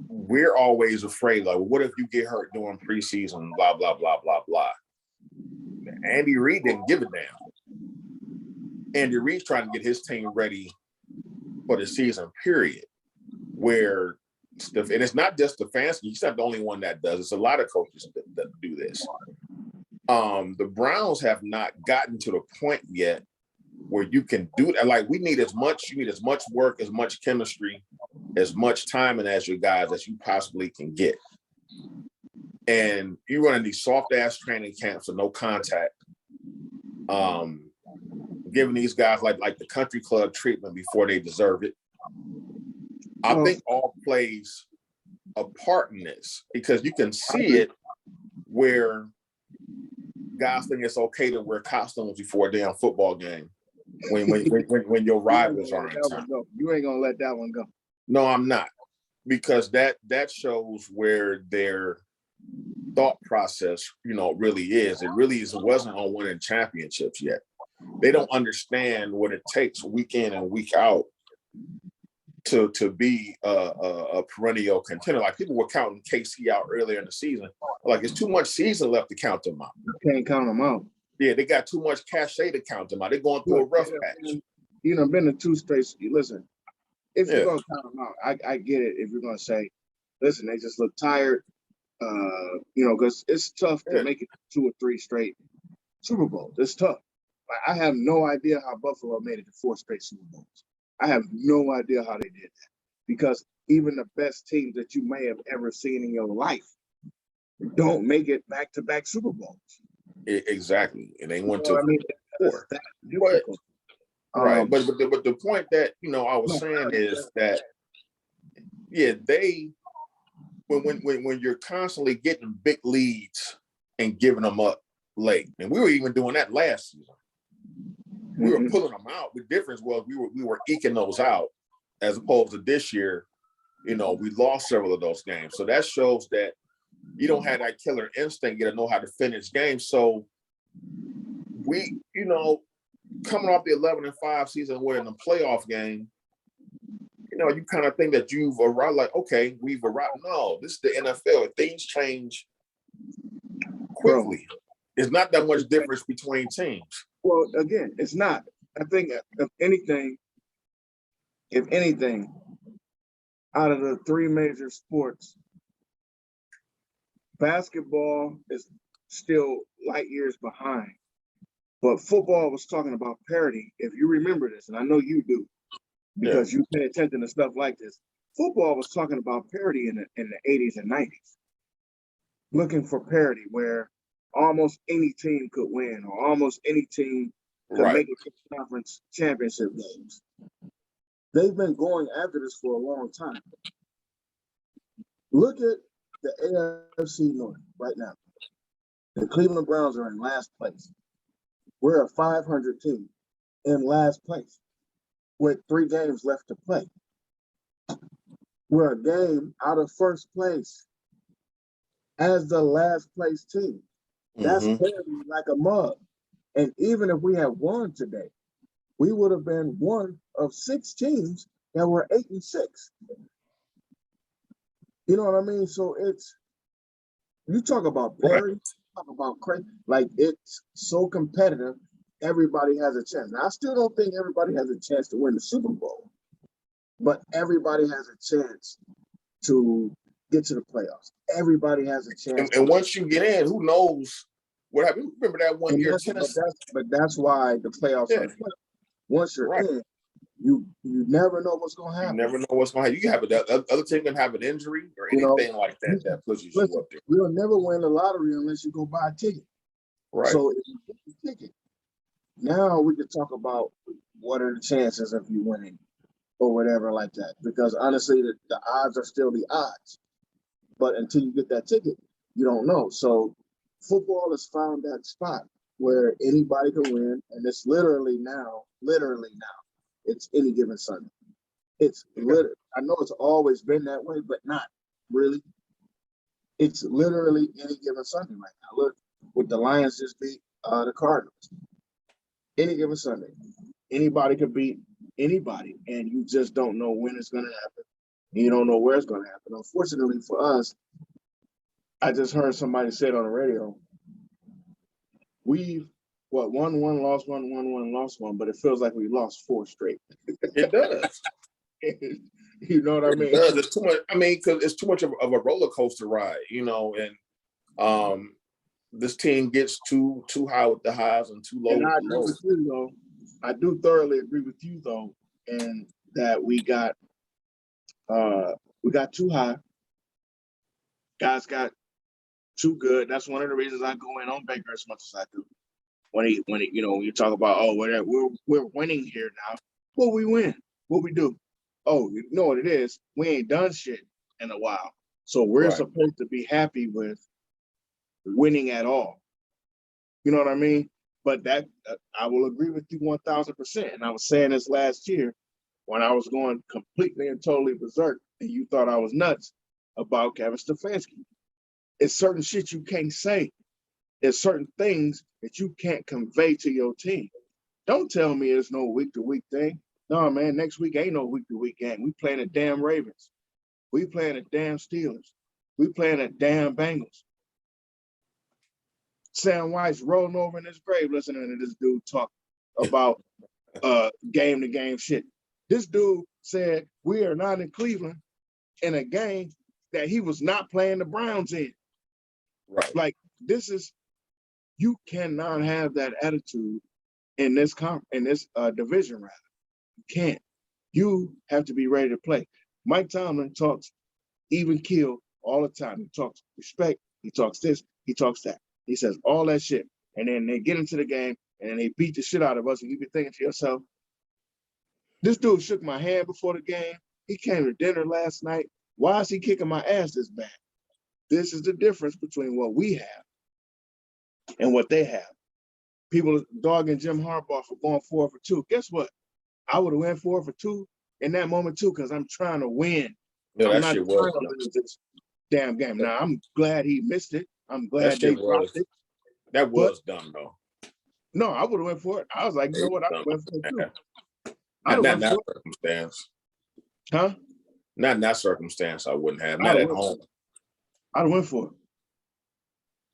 We're always afraid, like, what if you get hurt during preseason, blah, blah, blah, blah, blah. Andy Reid didn't give a damn. Andy Reid's trying to get his team ready for the season, period. Where and it's not just Stefanski, he's not the only one that does. It's a lot of coaches that do this. The Browns have not gotten to the point yet where you can do that. Like you need as much work, as much chemistry, as much timing as your guys as you possibly can get. And you run in these soft ass training camps with no contact, giving these guys like the country club treatment before they deserve it. I think all plays a part in this because you can see it where guys think it's okay to wear costumes before a damn football game when your rivals are in town. You ain't gonna let that one go. No, I'm not, because that shows where their thought process, really is. It wasn't on winning championships yet. They don't understand what it takes week in and week out to be a perennial contender. Like people were counting KC out earlier in the season. Like it's too much season left to count them out. You can't count them out. Yeah, they got too much cachet to count them out. They're going through a rough patch. Been to 2 straight. Listen, if you're gonna count them out, I get it. If you're gonna say, listen, they just look tired. Because it's tough to make it 2 or 3 straight Super Bowls. It's tough. I have no idea how Buffalo made it to 4 straight Super Bowls. I have no idea how they did that, because even the best teams that you may have ever seen in your life don't make it back-to-back Super Bowls. Exactly, and they went to 4. Right, but the point that I was saying is that they when you're constantly getting big leads and giving them up late, and we were even doing that last season. We were pulling them out. The difference was we were eking those out, as opposed to this year. We lost several of those games, so that shows that you don't have that killer instinct. You don't know how to finish games. So we, coming off the 11-5 season, winning a playoff game, you kind of think that you've arrived. Like, okay, we've arrived. No, this is the NFL. Things change quickly. It's not that much difference between teams. Well, again, it's not. I think if anything, out of the three major sports, basketball is still light years behind. But football was talking about parity. If you remember this, and I know you do, Yeah. because you pay attention to stuff like this. Football was talking about parity in the 80s and 90s, looking for parity where almost any team could win or almost any team could Right. make it to conference championship games. They've been going after this for a long time. Look at the AFC North right now. The Cleveland Browns are in last place. We're a 500 team in last place with 3 games left to play. We're a game out of first place as the last place team. That's parity like a mug. And even if we had won today, we would have been one of 6 teams that were 8-6. You know what I mean? So it's, you talk about parity, talk about crazy, like it's so competitive. Everybody has a chance. Now, I still don't think everybody has a chance to win the Super Bowl, but everybody has a chance to get to the playoffs. Everybody has a chance. And once you get in, who knows what happened? Remember that one year Tennessee? But that's why the playoffs are fun. Once you're in, you never know what's going to happen. You never know what's going to happen. You can have other team can have an injury or anything like that that pushes you up there. You'll never win the lottery unless you go buy a ticket. Right. So if you get the ticket, now we can talk about what are the chances of you winning or whatever like that. Because honestly, the odds are still the odds. But until you get that ticket, you don't know. So football has found that spot where anybody can win, and it's literally now, it's any given Sunday. It's literally, I know it's always been that way, but not really. It's literally any given Sunday right now. Look, with the Lions just beat the Cardinals. Any given Sunday, anybody can beat anybody, and you just don't know when it's going to happen. You don't know where it's going to happen. Unfortunately for us, I just heard somebody say it on the radio. We've won one, lost one, won one, lost one, but it feels like we lost 4 straight. It does. You know what I mean? It does. It's too much. I mean, because it's too much of a roller coaster ride, you know. And this team gets too high with the highs and too low. And I with the agree lows. with you, though. I do thoroughly agree with you, though, and that we got too high. Guys got too good. That's one of the reasons I go in on Baker as much as I do. When you talk about, oh, we're winning here now. What we win? What we do? Oh, you know what it is? We ain't done shit in a while. So we're supposed to be happy with winning at all. You know what I mean? But that I will agree with you 1,000%. And I was saying this last year when I was going completely and totally berserk, and you thought I was nuts about Kevin Stefanski. It's certain shit you can't say. There's certain things that you can't convey to your team. Don't tell me it's no week-to-week thing. No, man, next week ain't no week-to-week game. We playing the damn Ravens. We playing the damn Steelers. We playing the damn Bengals. Sam White's rolling over in his grave listening to this dude talk about game-to-game shit. This dude said we are not in Cleveland in a game that he was not playing the Browns in. Right. Like, this is, you cannot have that attitude in this division rather. You can't. You have to be ready to play. Mike Tomlin talks even keel all the time. He talks respect. He talks this. He talks that. He says all that shit. And then they get into the game and then they beat the shit out of us. And you be thinking to yourself, this dude shook my hand before the game. He came to dinner last night. Why is he kicking my ass this bad? This is the difference between what we have and what they have. People dogging Jim Harbaugh for going 4 for 2. Guess what? I would have went 4 for 2 in that moment too, because I'm trying to win. Yeah, I'm that not shit trying was to lose this damn game. Now, I'm glad he missed it. I'm that glad they shit dropped it. That was dumb though. No, I would have went for it. I was like, you know what? I went for it too. Not in that circumstance. Huh? Not in that circumstance, I wouldn't have. Not at home. I'd have went for it.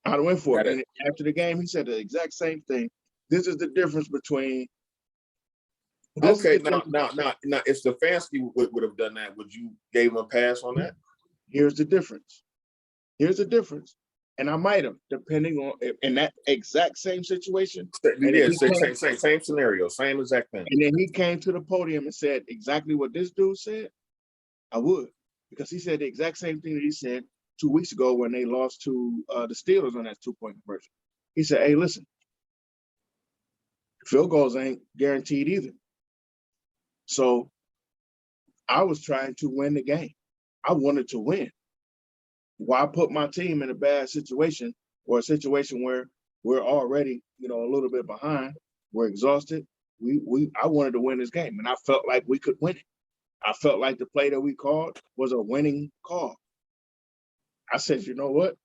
I'd have went for it. Got it. And after the game, he said the exact same thing. This is the difference between This is Okay, the now, thing. now, now, now, if Stefanski would have done that, would you gave him a pass on that? Here's the difference. Here's the difference. And I might have, depending on in that exact same situation. And then Yeah, he came, same scenario, same exact thing. and then he came to the podium and said exactly what this dude said. I would, because he said the exact same thing that he said 2 weeks ago when they lost to the Steelers on that 2-point conversion. He said, "Hey, listen, field goals ain't guaranteed either. So I was trying to win the game. I wanted to win. Why put my team in a bad situation or a situation where we're already, a little bit behind, we're exhausted. I wanted to win this game, and I felt like we could win it. I felt like the play that we called was a winning call. I said, you know what?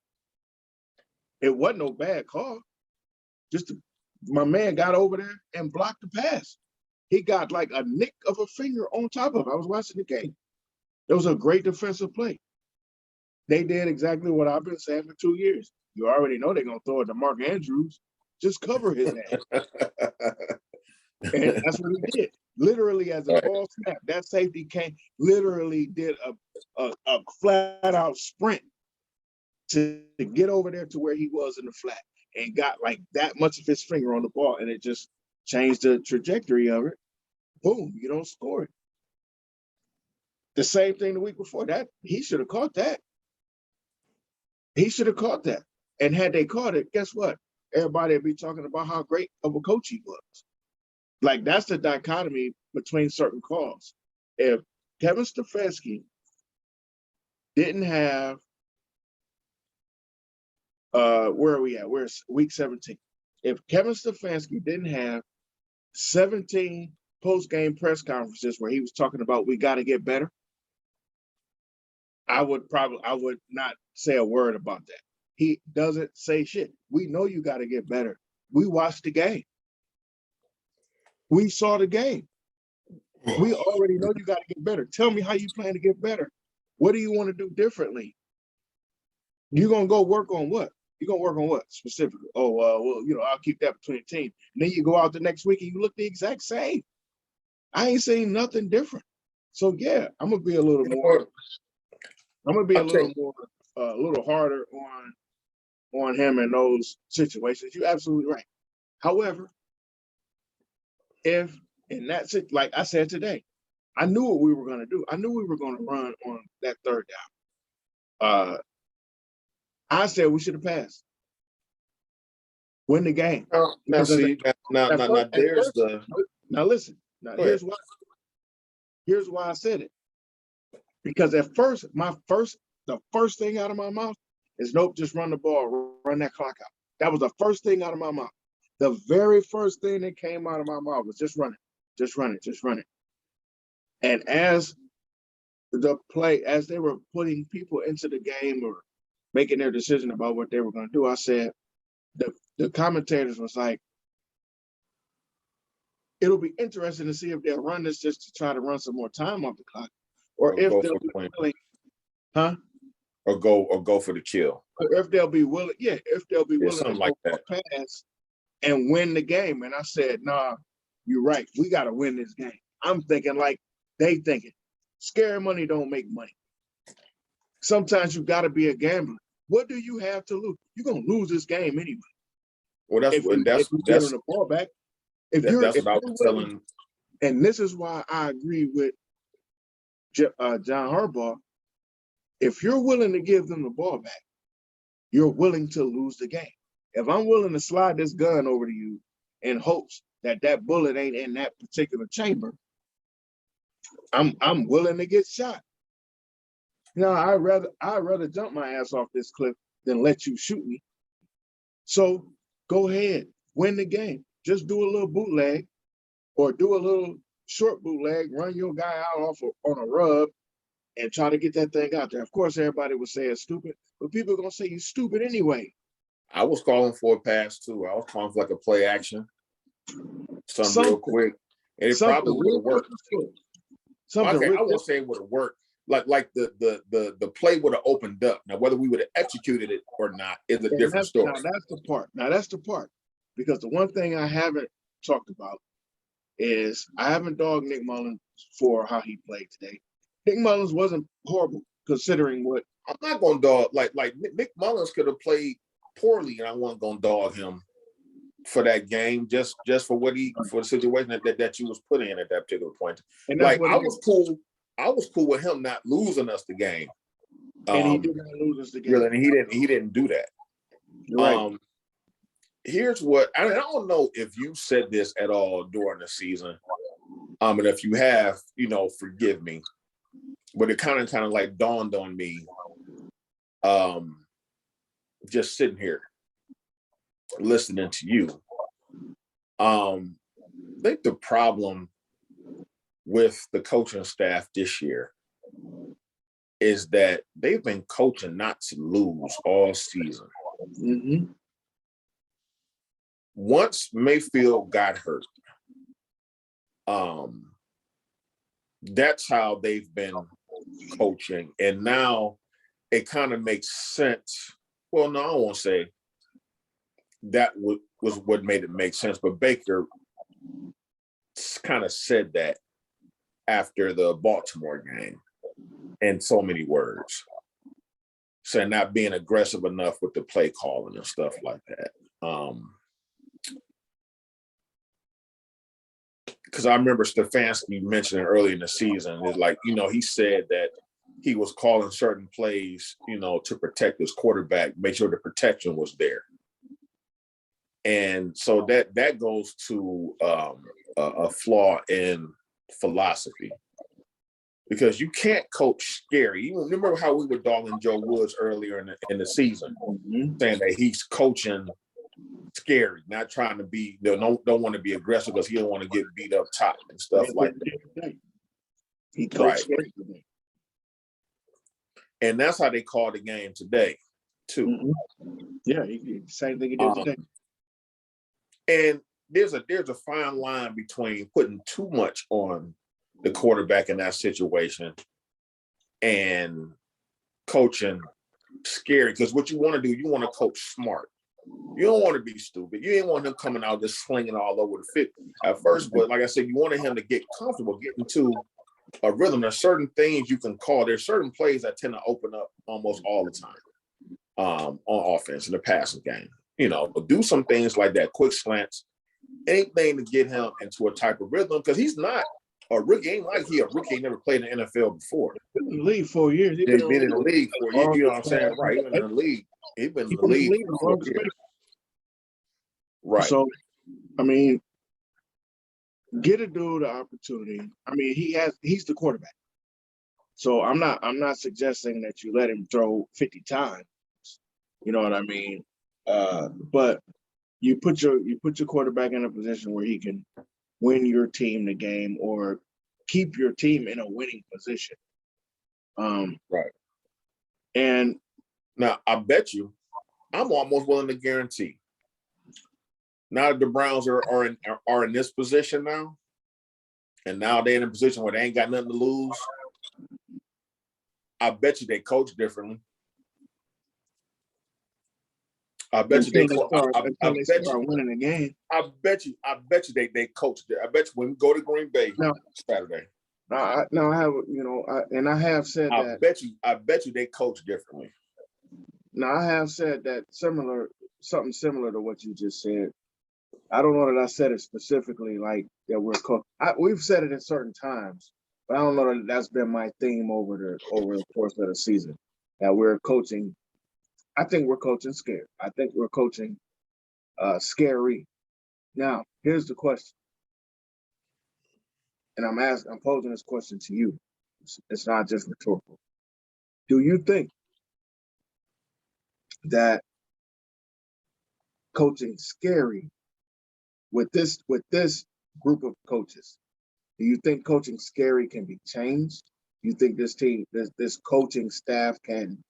It wasn't no bad call. My man got over there and blocked the pass. He got like a nick of a finger on top of it. I was watching the game. It was a great defensive play. They did exactly what I've been saying for 2 years. You already know they're going to throw it to Mark Andrews. Just cover his ass. And that's what he did. Literally, as a ball snap, that safety literally did a flat out sprint to get over there to where he was in the flat and got like that much of his finger on the ball, and it just changed the trajectory of it. Boom, you don't score it. The same thing the week before that, he should have caught that. He should have caught that. And had they caught it, guess what? Everybody would be talking about how great of a coach he was. Like, that's the dichotomy between certain calls. If Kevin Stefanski didn't have, where are we at? We're week 17. If Kevin Stefanski didn't have 17 post-game press conferences where he was talking about we got to get better, I would not say a word about that. He doesn't say shit. We know you got to get better. We watched the game. We saw the game. We already know you got to get better. Tell me how you plan to get better. What do you want to do differently? You're going to go work on what? You're going to work on what specifically? Oh, well, I'll keep that between the team. And then you go out the next week and you look the exact same. I ain't saying nothing different. So, yeah, I'm going to be a little more. I'm going to be a little harder on him in those situations. You're absolutely right. However, if in that like I said today, I knew what we were going to do. I knew we were going to run on that third down. I said we should have passed. Win the game. Now listen. Now here's why. Here's why I said it. Because at first, the first thing out of my mouth is nope, just run the ball, run that clock out. That was the first thing out of my mouth. The very first thing that came out of my mouth was just run it, just run it, just run it. And as they were putting people into the game or making their decision about what they were going to do, I said, the commentators was like, it'll be interesting to see if they'll run this just to try to run some more time off the clock, or if they'll be willing, or go for the kill, or if they'll be willing, if they'll be willing to like go pass and win the game. And I said, nah, you're right. We got to win this game. I'm thinking like they thinking. Scary money don't make money. Sometimes you got to be a gambler. What do you have to lose? You're gonna lose this game anyway. Well, that's if you're getting the ball back. That's what I was telling. And this is why I agree with John Harbaugh. If you're willing to give them the ball back, you're willing to lose the game. If I'm willing to slide this gun over to you in hopes that that bullet ain't in that particular chamber, I'm willing to get shot. No, I'd rather jump my ass off this cliff than let you shoot me. So go ahead, win the game. Just do a little bootleg or do a little short bootleg, run your guy out off on a rub and try to get that thing out there. Of course, everybody would say it's stupid, but people are going to say you're stupid anyway. I was calling for a pass too. I was calling for like a play action, something real quick. And it probably would have worked. I won't say it would have worked. Like the play would have opened up. Now, whether we would have executed it or not is a different story. Now that's the part. Because the one thing I haven't talked about is I haven't dogged Nick Mullins for how he played today. Nick Mullins wasn't horrible considering what. I'm not gonna dog like Nick Mullins could have played poorly, and I wasn't gonna dog him for that game just for what for the situation that you was put in at that particular point. And that's Like what I was cool. I was cool with him not losing us the game. And he did not lose us the game. Really, and he didn't do that. You're right. Here's what I don't know if you said this at all during the season. And if you have, forgive me. But it kind of like dawned on me, just sitting here listening to you. I think the problem with the coaching staff this year is that they've been coaching not to lose all season. Mm-hmm. Once Mayfield got hurt, that's how they've been coaching. And now it kind of makes sense. Well, no, I won't say that was what made it make sense, but Baker kind of said that after the Baltimore game in so many words. Saying not being aggressive enough with the play calling and stuff like that. Because I remember Stefanski mentioning early in the season, is like, he said that he was calling certain plays, to protect his quarterback, make sure the protection was there. And so that goes to a flaw in philosophy, because you can't coach scary. You remember how we were dogging Joe Woods earlier in the season, saying that he's coaching scary, not trying to be, don't want to be aggressive because he don't want to get beat up top and stuff like that. He coached scary. And that's how they called the game today, too. Mm-hmm. Yeah, same thing he did today. And there's a fine line between putting too much on the quarterback in that situation and coaching scary. Because what you want to do, you want to coach smart. You don't want to be stupid. You didn't want him coming out just slinging all over the field at first. But like I said, you wanted him to get comfortable, get into a rhythm. There's certain things you can call. There's certain plays that tend to open up almost all the time on offense in the passing game. Do some things like that, quick slants, anything to get him into a type of rhythm, because he's not a rookie. Ain't like he a rookie, never played in the NFL before. He's been in the league 4 years. He's been in the league 4 years. You know what I'm saying? Right. He's been in the league. He's been in the league for 4 years. Right. So, I mean, get a dude the opportunity. I mean, he's the quarterback. So I'm not suggesting that you let him throw 50 times. You know what I mean? But you put your quarterback in a position where he can win your team the game or keep your team in a winning position. Right. And now I bet you, I'm almost willing to guarantee, now that the Browns are in this position now, and now they're in a position where they ain't got nothing to lose, I bet you they coach differently. I bet you they start winning the game. I bet you they coach there. I bet you when we go to Green Bay Saturday. I have I have said that. I bet you they coach differently. Now I have said that something similar to what you just said. I don't know that I said it specifically like that we've said it at certain times, but I don't know that that's been my theme over the course of the season. That we're coaching. I think we're coaching scared. I think we're coaching scary. Now, here's the question. And I'm posing this question to you. It's not just rhetorical. Do you think that coaching scary with this group of coaches, do you think coaching scary can be changed? Do you think this coaching staff can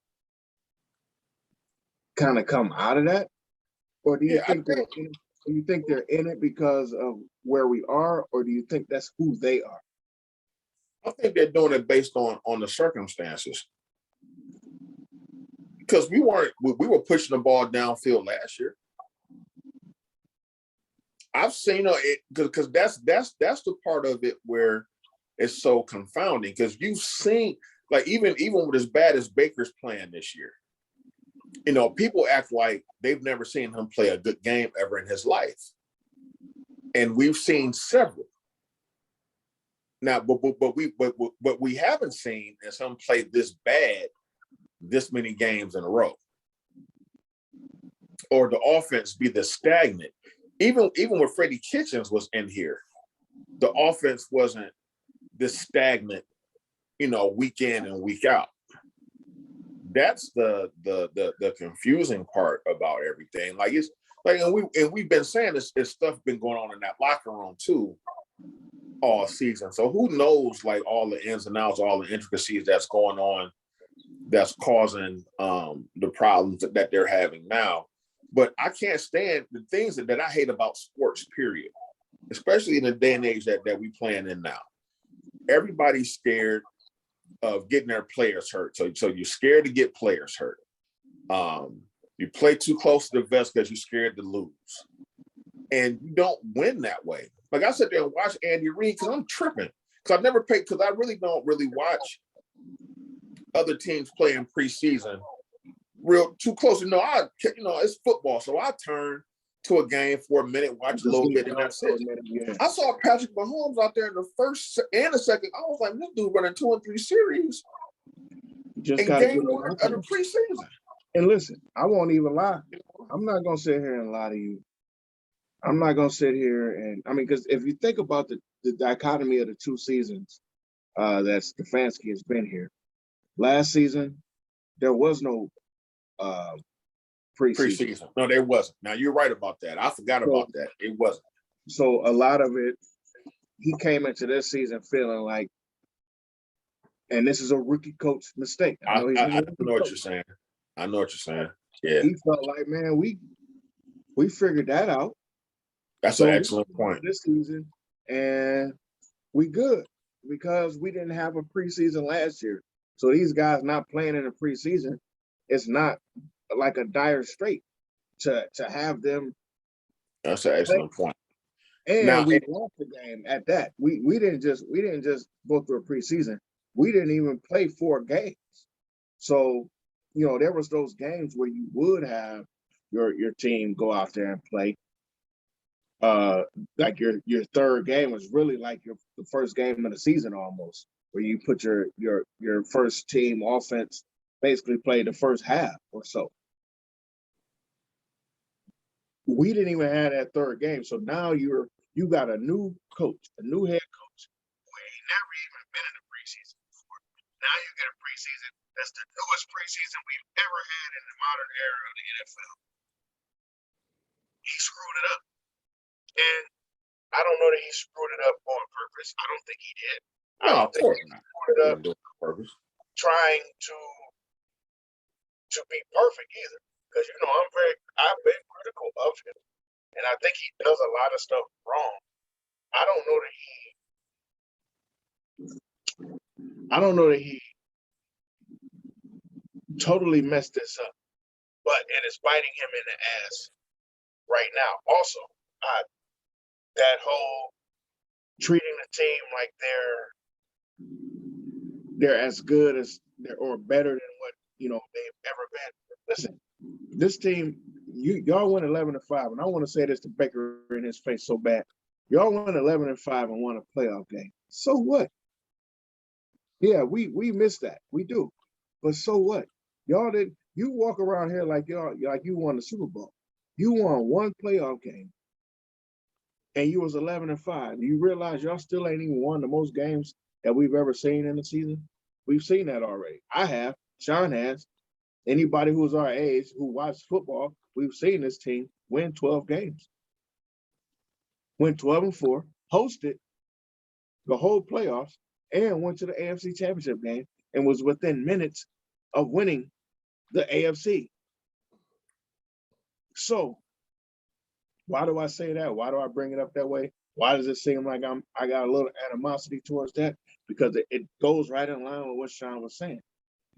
kind of come out of that? Or do you think they're in it because of where we are, or do you think that's who they are? I think they're doing it based on the circumstances. Because we were pushing the ball downfield last year. I've seen it because that's the part of it where it's so confounding because you've seen like even with as bad as Baker's playing this year, people act like they've never seen him play a good game ever in his life, and we've seen several. Now, but we haven't seen is him play this bad this many games in a row, or the offense be this stagnant. Even when Freddie Kitchens was in here, the offense wasn't this stagnant, week in and week out. That's the confusing part about everything. Like it's like, and we've been saying this stuff been going on in that locker room too all season. So who knows, like all the ins and outs, all the intricacies that's going on, that's causing the problems that they're having now. But I can't stand the things that I hate about sports, period, especially in the day and age that we playing in now. Everybody's scared of getting their players hurt. So you're scared to get players hurt. You play too close to the vest because you're scared to lose. And you don't win that way. Like I sit there and watch Andy Reid because I'm tripping. Because I really don't really watch other teams play in preseason real too close. It's football. So I turn to a game for a minute, watch a little bit, and that's it. Yeah. I saw Patrick Mahomes out there in the first and the second. I was like, this dude running 2 and 3 series just in game one of the preseason. And listen, I won't even lie. I'm not going to sit here and lie to you. I'm not going to sit here and, because if you think about the dichotomy of the 2 seasons that Stefanski has been here, last season, there was no preseason. No, there wasn't. Now, you're right about that. I forgot about that. It wasn't. So a lot of it, he came into this season feeling like, and this is a rookie coach mistake. I know what you're saying. I know what you're saying. Yeah. He felt like, man, we figured that out. That's an excellent point. This season, and we good because we didn't have a preseason last year. So these guys not playing in the preseason, it's not like a dire strait to have them. That's an excellent point. And now, we lost the game at that. We didn't just go through a preseason. We didn't even play 4 games. So, there was those games where you would have your team go out there and play. Like your third game was really like the first game of the season almost, where you put your first team offense basically played the first half or so. We didn't even have that third game, so now you got a new coach, a new head coach who ain't never even been in a preseason before. Now you get a preseason that's the newest preseason we've ever had in the modern era of the NFL. He screwed it up. And I don't know that he screwed it up on purpose. I don't think he did. No, of course not. Screwed it up on purpose. Trying to be perfect either. Because I've been critical of him. And I think he does a lot of stuff wrong. I don't know that he totally messed this up. But it is biting him in the ass right now. Also, that whole treating the team like they're as good as or better than what they've ever been. Listen, this team, y'all went 11-5, and I want to say this to Baker in his face so bad. Y'all went 11-5 and won a playoff game. So what? Yeah, we missed that. We do, but so what? Y'all did. You walk around here like you won the Super Bowl. You won 1 playoff game. And you was 11-5. You realize y'all still ain't even won the most games that we've ever seen in the season? We've seen that already. I have. Sean has. Anybody who's our age who watched football, we've seen this team win 12 games. Went 12-4, hosted the whole playoffs, and went to the AFC Championship game and was within minutes of winning the AFC. So, why do I say that? Why do I bring it up that way? Why does it seem like I got a little animosity towards that? Because it goes right in line with what Sean was saying.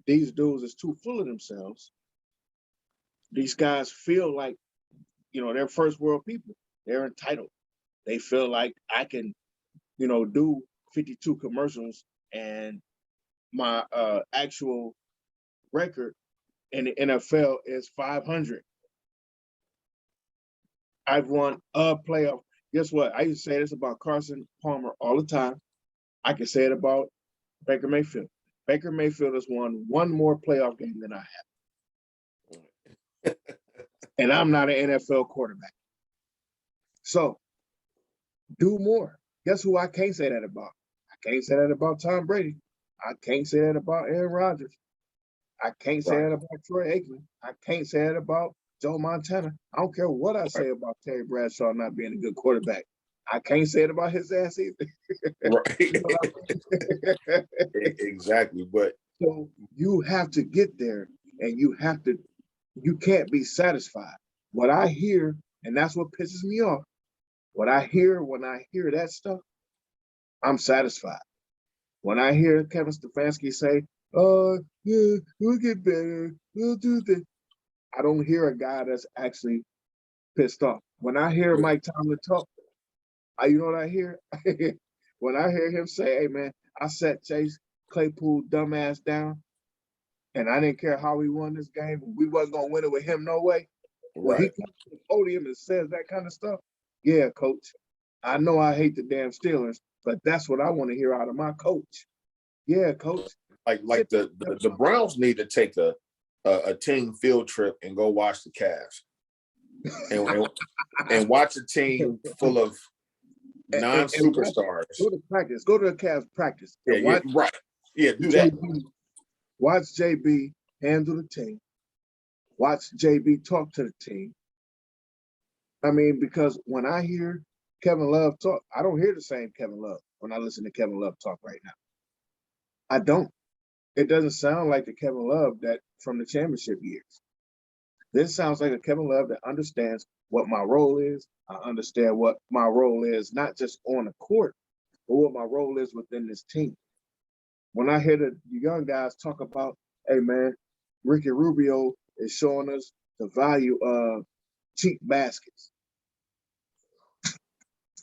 These dudes is too full of themselves. These guys feel like, they're first world people. They're entitled. They feel like I can, do 52 commercials and my actual record in the NFL is 500. I've won a playoff. Guess what? I used to say this about Carson Palmer all the time. I can say it about Baker Mayfield. Baker Mayfield has won one more playoff game than I have. And I'm not an NFL quarterback. So do more. Guess who I can't say that about? I can't say that about Tom Brady. I can't say that about Aaron Rodgers. I can't say that about Troy Aikman. I can't say that about Joe Montana. I don't care what I say about Terry Bradshaw not being a good quarterback. I can't say it about his ass either. Right. Exactly. But so you have to get there, and you can't be satisfied. What I hear, and that's what pisses me off. What I hear when I hear that stuff, I'm satisfied. When I hear Kevin Stefanski say, "Oh, yeah, we'll get better, we'll do this," I don't hear a guy that's actually pissed off. When I hear Mike Tomlin talk, you know what I hear? When I hear him say, "Hey man, I set Chase Claypool dumbass down, and I didn't care how we won this game. We wasn't gonna win it with him no way." When he comes to the podium and says that kind of stuff, yeah, coach, I know I hate the damn Steelers, but that's what I want to hear out of my coach. Yeah, coach. Like the Browns need to take a team field trip and go watch the Cavs, and watch a team full of non-superstars. Go to practice. Go to the Cavs practice. Yeah, watch, right. Yeah, do that. Watch JB handle the team. Watch JB talk to the team. I mean, because when I hear Kevin Love talk, I don't hear the same Kevin Love when I listen to Kevin Love talk right now. I don't. It doesn't sound like the Kevin Love that from the championship years. This sounds like a Kevin Love that understands what my role is. I understand what my role is, not just on the court, but what my role is within this team. When I hear the young guys talk about, hey man, Ricky Rubio is showing us the value of cheap baskets.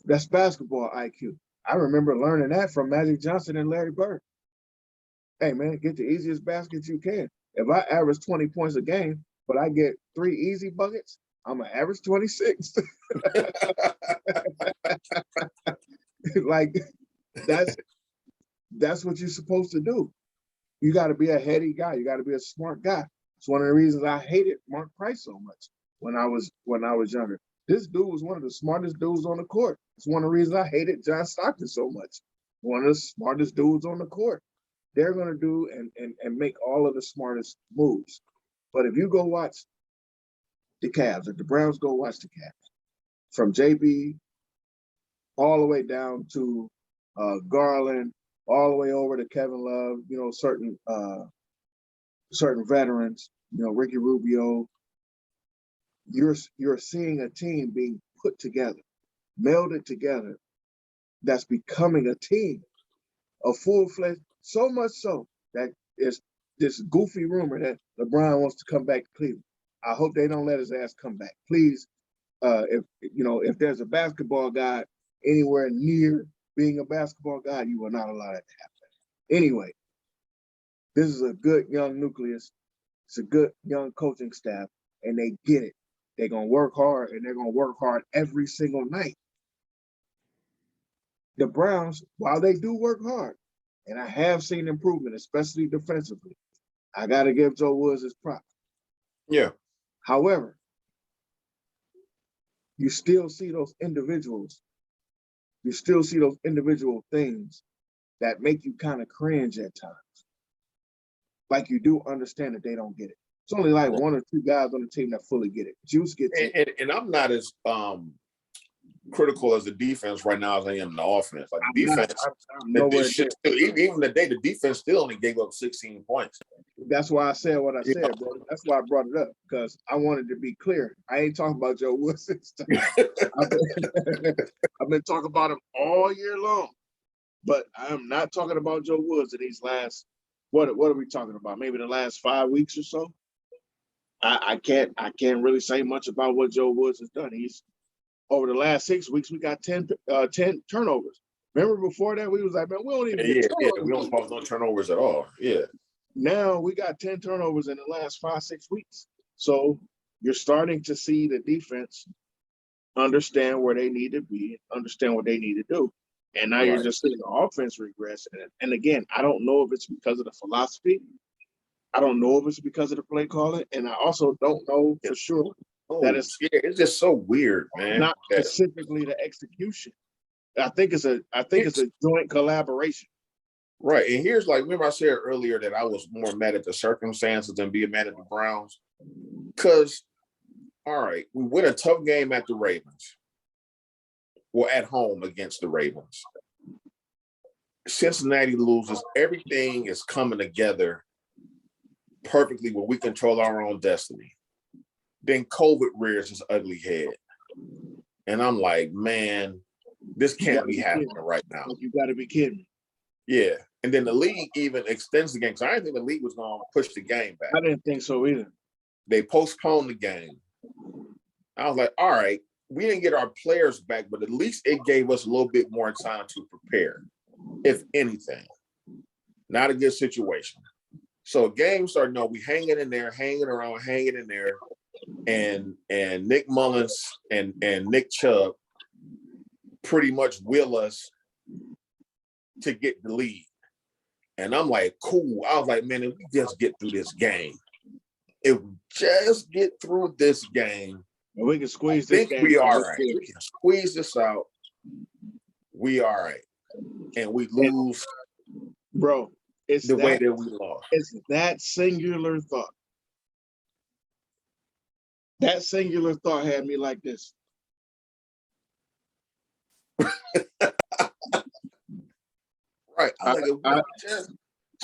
That's basketball IQ. I remember learning that from Magic Johnson and Larry Bird. Hey man, get the easiest baskets you can. If I average 20 points a game, but I get 3 easy buckets, I'm an average 26. Like that's what you're supposed to do. You got to be a heady guy. You got to be a smart guy. It's one of the reasons I hated Mark Price so much when I was younger. This dude was one of the smartest dudes on the court. It's one of the reasons I hated John Stockton so much. One of the smartest dudes on the court. They're going to do and make all of the smartest moves. But if you go watch the Cavs, if the Browns go watch the Cavs, from JB all the way down to Garland, all the way over to Kevin Love, certain veterans, Ricky Rubio, you're seeing a team being put together, melded together, that's becoming a team, a full-fledged, so much so that it's this goofy rumor that LeBron wants to come back to Cleveland. I hope they don't let his ass come back. Please, if there's a basketball guy anywhere near being a basketball guy, you will not allow that to happen. Anyway, this is a good young nucleus. It's a good young coaching staff, and they get it. They're going to work hard, and they're going to work hard every single night. The Browns, while they do work hard, and I have seen improvement, especially defensively, I got to give Joe Woods his props. Yeah. However, you still see those individuals. You still see those individual things that make you kind of cringe at times. Like you do understand that they don't get it. It's only like 1 or 2 guys on the team that fully get it. Juice gets it. And I'm not as critical as the defense right now as I am the offense. Like the defense, even the day the defense still only gave up 16 points. That's why I said what I said, bro. That's why I brought it up, because I wanted to be clear. I ain't talking about Joe Woods. I've been talking about him all year long, but I'm not talking about Joe Woods in these last. What are we talking about? Maybe the last 5 weeks or so. I can't really say much about what Joe Woods has done. over the last 6 weeks, we got 10 turnovers. Remember before that, we was like, man, we don't even get Yeah. turnovers. We don't cause no turnovers at all. Yeah. Now we got 10 turnovers in the last 5-6 weeks. So you're starting to see the defense understand where they need to be, understand what they need to do. And now you're just seeing the offense regress. And again, I don't know if it's because of the philosophy. I don't know if it's because of the play calling. And I also don't know for sure that it's just so weird, man. Not specifically the execution. I think it's a joint collaboration. Right. And here's remember I said earlier that I was more mad at the circumstances than being mad at the Browns. Because, all right, we win a tough game at the Ravens. Well, at home against the Ravens. Cincinnati loses. Everything is coming together perfectly where we control our own destiny. Then COVID rears its ugly head. And I'm like, man, this can't be happening right now. You got to be kidding me. Yeah. And then the league even extends the game. Because I didn't think the league was going to push the game back. I didn't think so either. They postponed the game. I was like, all right, we didn't get our players back, but at least it gave us a little bit more time to prepare, if anything. Not a good situation. So game started, we hanging in there, hanging in there. And Nick Mullins and Nick Chubb pretty much will us to get the lead. And I'm like, cool. I was like, man, if we just get through this game, and we can squeeze this game. We are right. We can squeeze this out. We are right. And we lose. Bro, it's the way that we lost. It's that singular thought. That singular thought had me like this. Right. I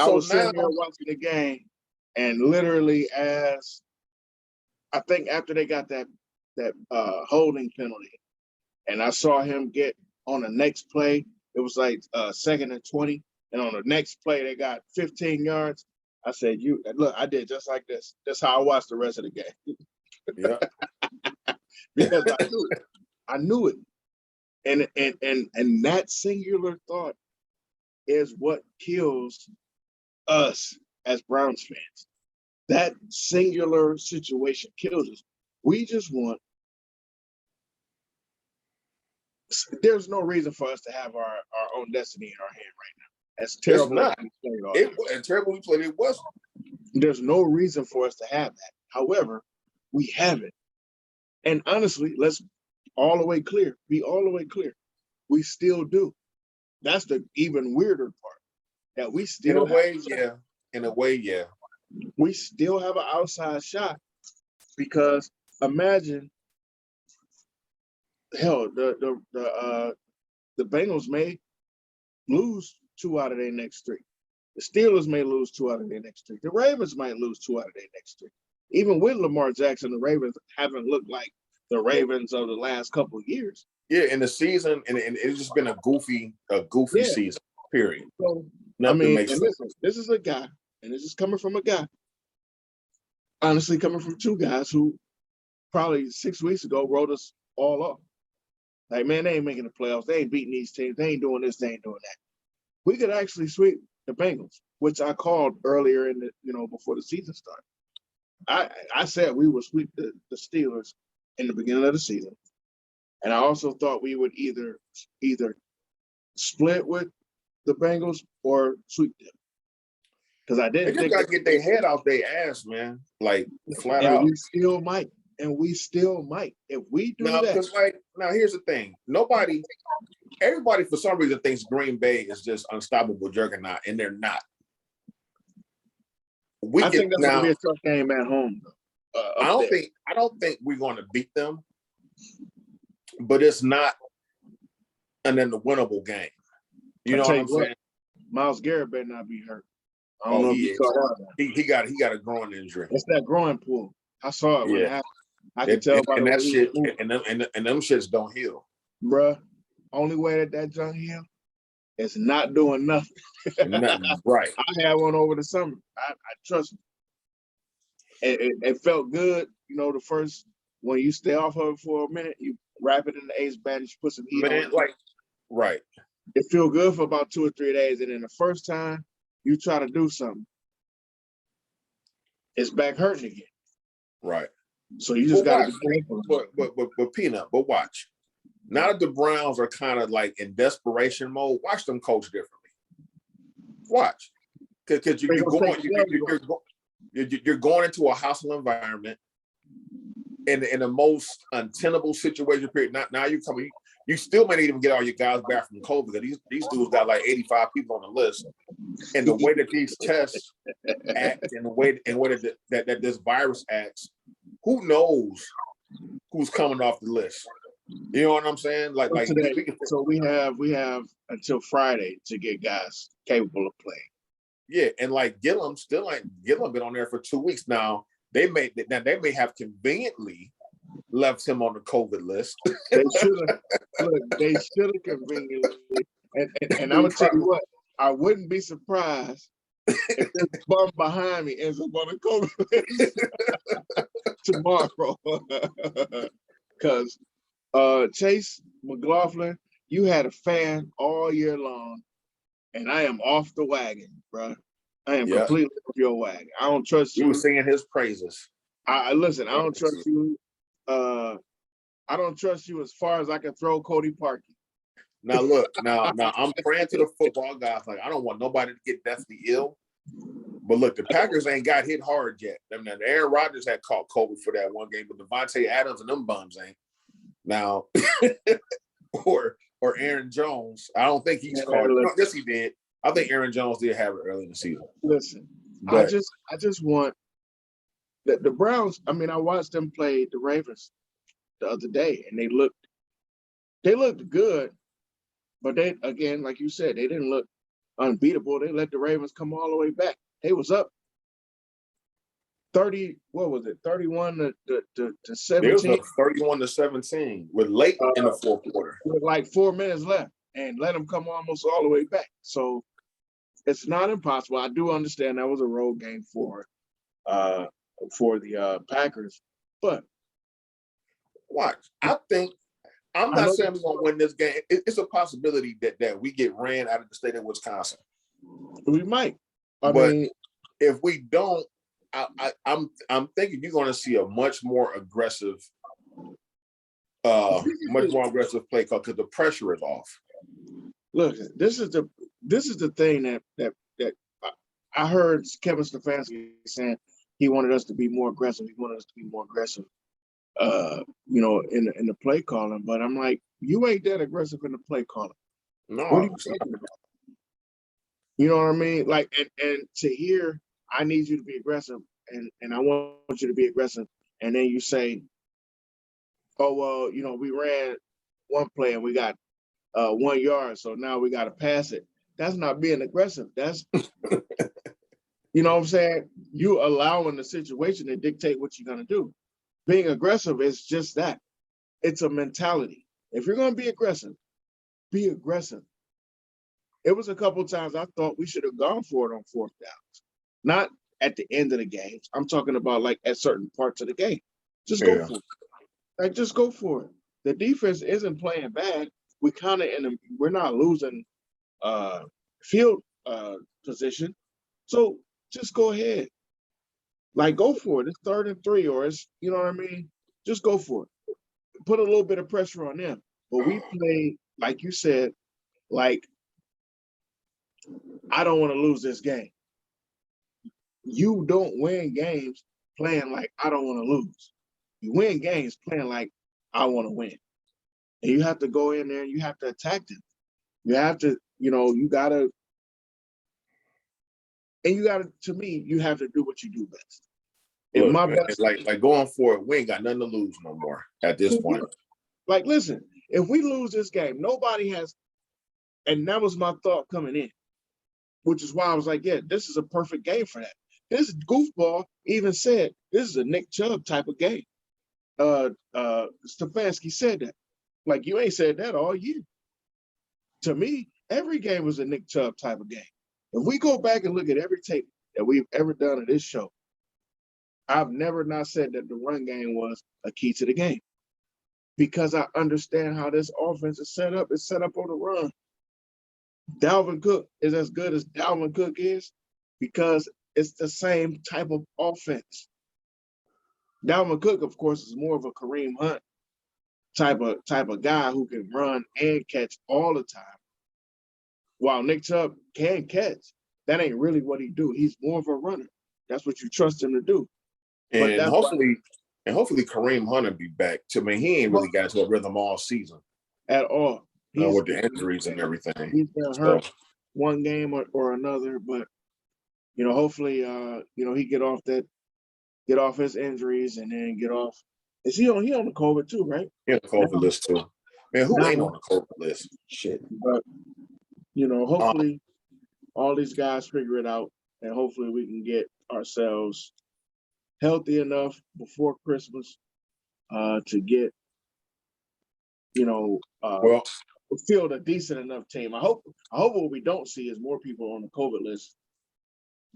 was sitting here watching the game, and literally, as I think after they got that holding penalty, and I saw him get on the next play, it was like 2nd and 20, and on the next play they got 15 yards. I said, look, I did just like this. That's how I watched the rest of the game. Yeah. Because I knew it. And that singular thought is what kills us as Browns fans. That singular situation kills us. We just want, there's no reason for us to have our own destiny in our hand right now. That's terrible. And terrible we played, it wasn't. There's no reason for us to have that. However, we have it. And honestly, let's be all the way clear. We still do. That's the even weirder part. That we still In a way, yeah. We still have an outside shot, because imagine, hell, the Bengals may lose 2 out of their next 3. The Steelers may lose 2 out of their next 3. The Ravens might lose 2 out of their next 3. Even with Lamar Jackson, the Ravens haven't looked like the Ravens of the last couple of years. Yeah, in the season, and it's just been a goofy season, period. So, listen, this is a guy, and this is coming from a guy, honestly, coming from 2 guys who probably 6 weeks ago wrote us all off. Like, man, they ain't making the playoffs. They ain't beating these teams. They ain't doing this. They ain't doing that. We could actually sweep the Bengals, which I called earlier in the, before the season started. I said we would sweep the Steelers in the beginning of the season. And I also thought we would either split with the Bengals or sweep them. Because I didn't think they got to get their head off their ass, man. Like, flat out. We still might. If we do that. Because, now here's the thing. Everybody for some reason thinks Green Bay is just unstoppable juggernaut, and they're not. I think that's going to be a tough game at home. I don't think we're going to beat them, but it's not an unwinnable game. You know what I'm saying? Myles Garrett better not be hurt. I don't know if you saw that. He got a groin injury. It's that groin pull. I saw it when it happened. I can tell by the way he was moving. And them shits don't heal. Bruh, only way that junk heal is not doing nothing. Nothing, right. I had one over the summer. I trust me. It felt good, the first when you stay off of it for a minute, you wrap it in the ace bandage, put some heat on Man, it. like, right. It feel good for about 2 or 3 days, and then the first time you try to do something, it's back hurting again. Right. So you just But got to watch, be careful. but Peanut, but watch. Now that the Browns are kind of like in desperation mode, watch them coach differently. Watch, because you're going into a hostile environment in the most untenable situation. Period. Now you coming. You still may not even get all your guys back from COVID because these dudes got like 85 people on the list, and the way that these tests act and the way that this virus acts, who knows who's coming off the list? You know what I'm saying? Like Today, so we have until Friday to get guys capable of playing. Yeah, and like Gillum been on there for 2 weeks now. They may have conveniently left him on the COVID list. They should have conveniently. And I'm gonna tell you what, I wouldn't be surprised if this bum behind me ends up on the COVID list tomorrow. Because Chase McLaughlin, you had a fan all year long, and I am off the wagon, bro. I am completely off your wagon. I don't trust you. You were singing his praises. I listen. I don't trust you. I don't trust you as far as I can throw Cody Parkey. Now look, now I'm praying to the football guys. Like I don't want nobody to get deathly ill. But look, the Packers ain't got hit hard yet. I mean, Aaron Rodgers had caught COVID for that one game, but Devontae Adams and them bums ain't. Now, or Aaron Jones, I don't think he's caught it. Yes, he did. I think Aaron Jones did have it early in the season. Listen, but I just want the Browns. I mean, I watched them play the Ravens the other day, and they looked good, but they, again, like you said, they didn't look unbeatable. They let the Ravens come all the way back. They was up 30. What was it? 31 to 17. It was up 31-17 with late in the fourth quarter, with like 4 minutes left, and let them come almost all the way back. So it's not impossible. I do understand that was a road game for the Packers, but watch. I'm not saying we're gonna win this game. It's a possibility that we get ran out of the state of Wisconsin. We might. I mean, if we don't, I'm thinking you're going to see a much more aggressive play call because the pressure is off. Look, this is the thing that I heard Kevin Stefanski saying he wanted us to be more aggressive. He wanted us to be more aggressive. In the play calling, but I'm like, you ain't that aggressive in the play calling. No, what are you talking about? You know what I mean? Like, and to hear, I need you to be aggressive, and I want you to be aggressive, and then you say, oh well, we ran one play and we got 1 yard, so now we got to pass it. That's not being aggressive. That's you know what I'm saying? You allowing the situation to dictate what you're gonna do. Being aggressive is just that. It's a mentality. If you're going to be aggressive, be aggressive. It was a couple of times I thought we should have gone for it on fourth downs. Not at the end of the games. I'm talking about like at certain parts of the game. Just go for it. Like, just go for it. The defense isn't playing bad. We're not losing field position. So just go ahead. Like, go for it. It's 3rd and 3, or it's, you know what I mean? Just go for it. Put a little bit of pressure on them. But we play, like you said, like, I don't want to lose this game. You don't win games playing like I don't want to lose. You win games playing like I want to win. And you have to go in there and you have to attack them. You have to, to me, you have to do what you do best. Look, man, like going forward, we ain't got nothing to lose no more at this point. Like, listen, if we lose this game, nobody has, and that was my thought coming in, which is why I was like, yeah, this is a perfect game for that. This goofball even said this is a Nick Chubb type of game. Stefanski said that. Like, you ain't said that all year. To me, every game was a Nick Chubb type of game. If we go back and look at every tape that we've ever done in this show, I've never not said that the run game was a key to the game because I understand how this offense is set up. It's set up on the run. Dalvin Cook is as good as Dalvin Cook is because it's the same type of offense. Dalvin Cook, of course, is more of a Kareem Hunt type of guy who can run and catch all the time. While Nick Chubb can catch, that ain't really what he do. He's more of a runner. That's what you trust him to do. But And that's hopefully Kareem Hunt will be back. To me, he ain't really got into a rhythm all season at all. with the injuries and everything. He's been hurt one game or another, but hopefully, he get off his injuries and then get off. Is he on the COVID too, right? He on the COVID list too. Man, who ain't on the COVID list? Shit. But hopefully all these guys figure it out, and hopefully we can get ourselves healthy enough before Christmas to get field a decent enough team. I hope what we don't see is more people on the COVID list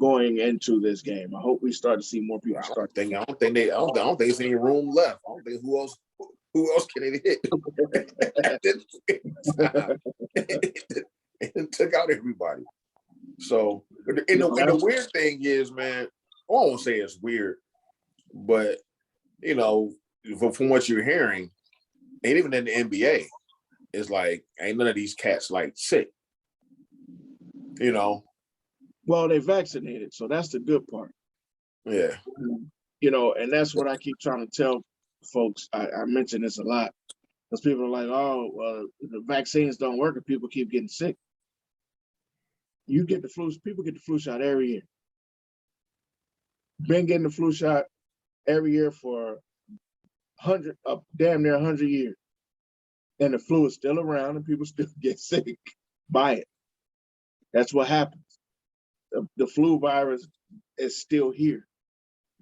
going into this game. I hope we start to see more people start. I don't think there's any room left. I don't think who else can it hit? It took out everybody. So, and the weird thing is, man, I won't say it's weird, but from what you're hearing, and even in the NBA, it's like ain't none of these cats like sick. Well, they vaccinated, so that's the good part. Yeah. And that's what I keep trying to tell folks. I mention this a lot because people are like, "Oh, well, the vaccines don't work and people keep getting sick." You get the flu. People get the flu shot every year. Been getting the flu shot every year for damn near 100 years, and the flu is still around, and people still get sick by it. That's what happens. The flu virus is still here.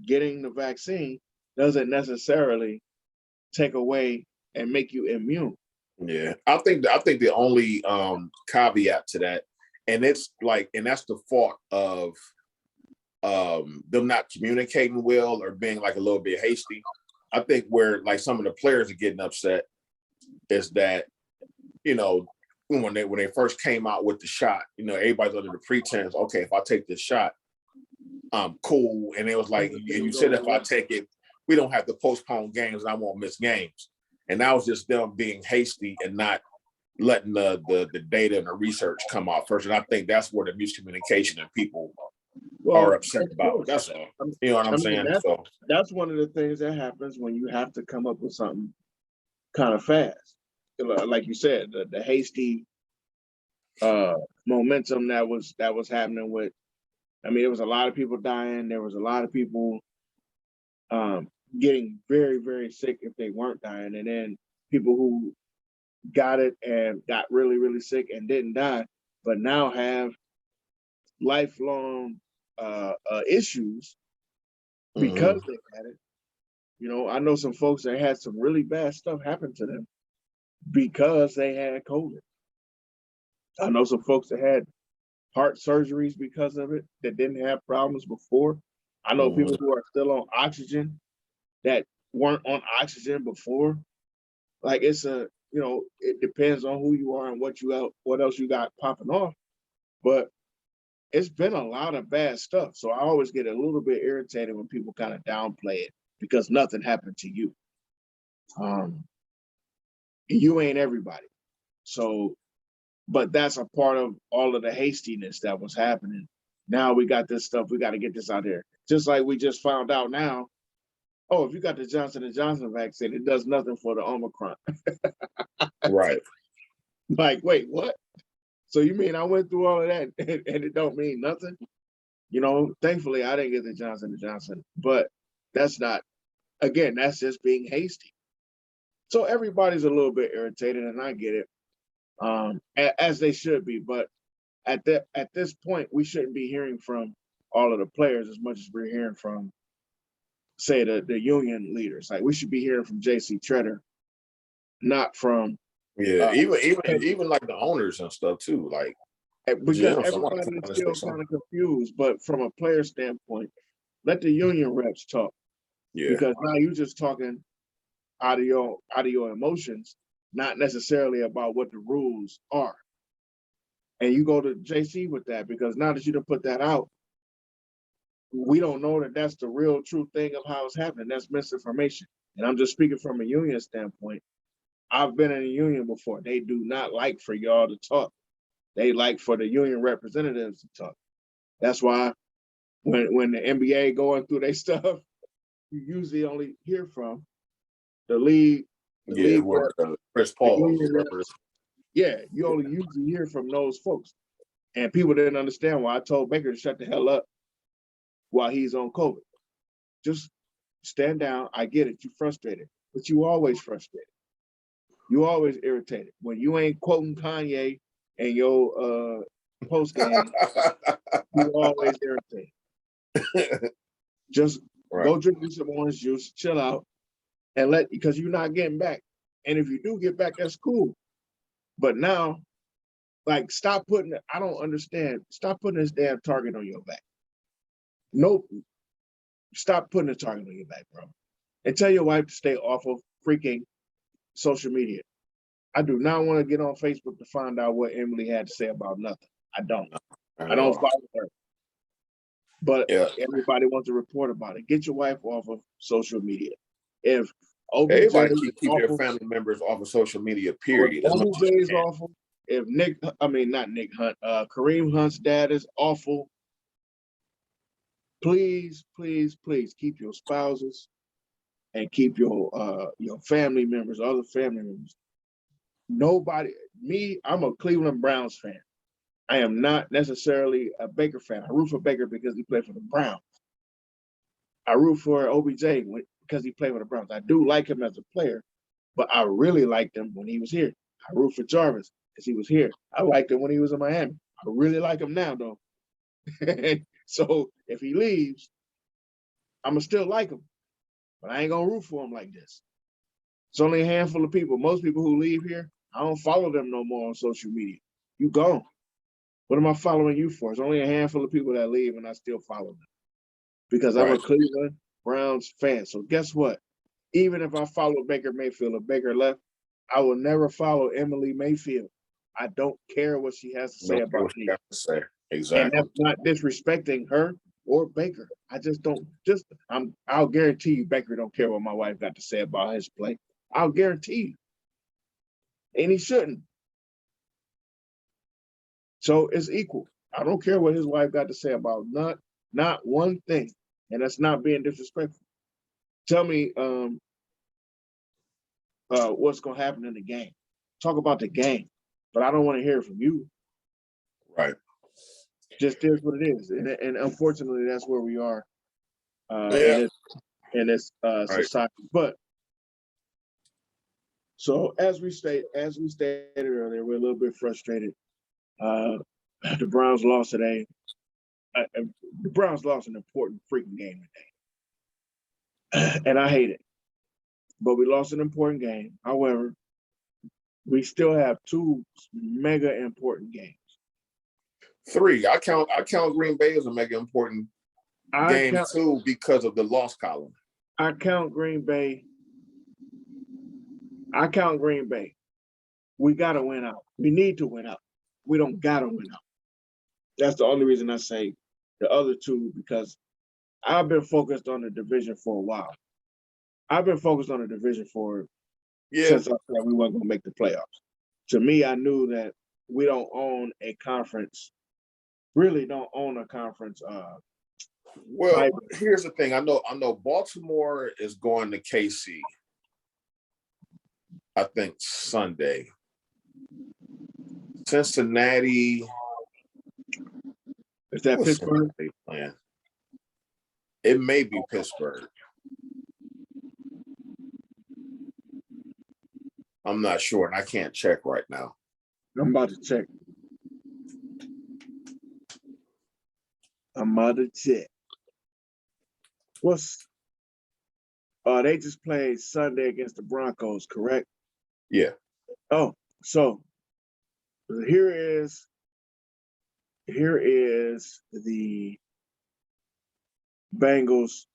Getting the vaccine doesn't necessarily take away and make you immune. Yeah, I think the only caveat to that, and that's the fault of them not communicating well or being like a little bit hasty. I think where like some of the players are getting upset is that when they first came out with the shot, everybody's under the pretense, okay, if I take this shot, I'm cool. And it was like, and you said if I take it, we don't have to postpone games and I won't miss games. And that was just them being hasty and not letting the data and the research come out first. And I think that's where the miscommunication and people are upset about. That's all. You know what I'm saying? That's one of the things that happens when you have to come up with something kind of fast. Like you said, the hasty momentum that was happening with. I mean, there was a lot of people dying. There was a lot of people getting very, very sick if they weren't dying, and then people who got it and got really, really sick and didn't die, but now have lifelong issues because they had it. I know some folks that had some really bad stuff happen to them because they had COVID. I know some folks that had heart surgeries because of it that didn't have problems before. I know people who are still on oxygen that weren't on oxygen before. Like it depends on who you are and what else you got popping off. But it's been a lot of bad stuff. So I always get a little bit irritated when people kind of downplay it because nothing happened to you. You ain't everybody. So, but that's a part of all of the hastiness that was happening. Now we got this stuff. We got to get this out there. Just like we just found out now. Oh, if you got the Johnson & Johnson vaccine, it does nothing for the Omicron. Right. Like, wait, what? So you mean I went through all of that and it don't mean nothing? Thankfully I didn't get the Johnson & Johnson, but that's just being hasty. So everybody's a little bit irritated, and I get it, as they should be. But at this point, we shouldn't be hearing from all of the players as much as we're hearing from, say, the union leaders. Like we should be hearing from J.C. Treader, not from even like the owners and stuff too. Like because everybody is still kind of confused. But from a player standpoint, let the union reps talk. Yeah. because now you're just talking out of your emotions, not necessarily about what the rules are. And you go to JC with that because now that you done put that out, we don't know that that's the real true thing of how it's happening. That's misinformation. And I'm just speaking from a union standpoint. I've been in a union before. They do not like for y'all to talk. They like for the union representatives to talk. That's why when the NBA going through their stuff, you usually only hear from the league, Yeah, rep, where Chris the Paul, union whoever. reps. Yeah, you only usually hear from those folks. And people didn't understand why I told Baker to shut the hell up while he's on COVID. Just stand down. I get it. You're frustrated, but you always frustrated. You always irritated. When you ain't quoting Kanye in your post game, you always irritated. Just Right. go drink you some orange juice, chill out, and because you're not getting back. And if you do get back, that's cool. But now, like, stop putting I don't understand. Stop putting this damn target on your back. Nope. Stop putting a target on your back, bro. And tell your wife to stay off of freaking social media. I do not want to get on Facebook to find out what Emily had to say about nothing. I don't. I don't follow her. But Yeah. everybody wants to report about it. Get your wife off of social media. If OBJ Everybody is keep their awful, family members off of social media, or period, as much OBJ as you is can. awful, if not Nick Hunt, Kareem Hunt's dad is awful, please, please, please keep your spouses and keep your family members, other family members. I'm a Cleveland Browns fan. I am not necessarily a Baker fan. I root for Baker because he played for the Browns. I root for OBJ because he played for the Browns. I do like him as a player, but I really liked him when he was here. I root for Jarvis because he was here. I liked him when he was in Miami. I really like him now, though. So if he leaves, I'm going to still like him, but I ain't going to root for him like this. It's only a handful of people. Most people who leave here, I don't follow them no more on social media. You gone. What am I following you for? It's only a handful of people that leave and I still follow them because I'm a Cleveland Browns fan. So guess what? Even if I follow Baker Mayfield or Baker left, I will never follow Emily Mayfield. I don't care what she has to say about me. Exactly. And that's not disrespecting her or Baker. I just don't I'll guarantee you Baker don't care what my wife got to say about his play. I'll guarantee you. And he shouldn't. So it's equal. I don't care what his wife got to say about not one thing. And that's not being disrespectful. Tell me what's gonna happen in the game. Talk about the game. But I don't want to hear it from you. Right. Just is what it is. And unfortunately that's where we are Yeah. in this society. But so as we stated earlier, we're a little bit frustrated. The Browns lost today. The Browns lost an important freaking game today. And I hate it. But we lost an important game. However, we still have two mega important games. Three. I count Green Bay as a mega important game too because of the loss column. I count Green Bay. We gotta win out. We need to win out. We don't gotta win out. That's the only reason I say the other two, because I've been focused on the division for a while. I've been focused on the division since I said we weren't gonna make the playoffs. To me, I knew that we don't own a conference. Really don't own a conference. Well, here's the thing. I know Baltimore is going to KC. I think Sunday. Cincinnati. Is that Pittsburgh? Playing? It may be Pittsburgh. I'm not sure, and I can't check right now. I'm about to check. They just played Sunday against the Broncos, correct? Yeah. Oh, so here is the Bengals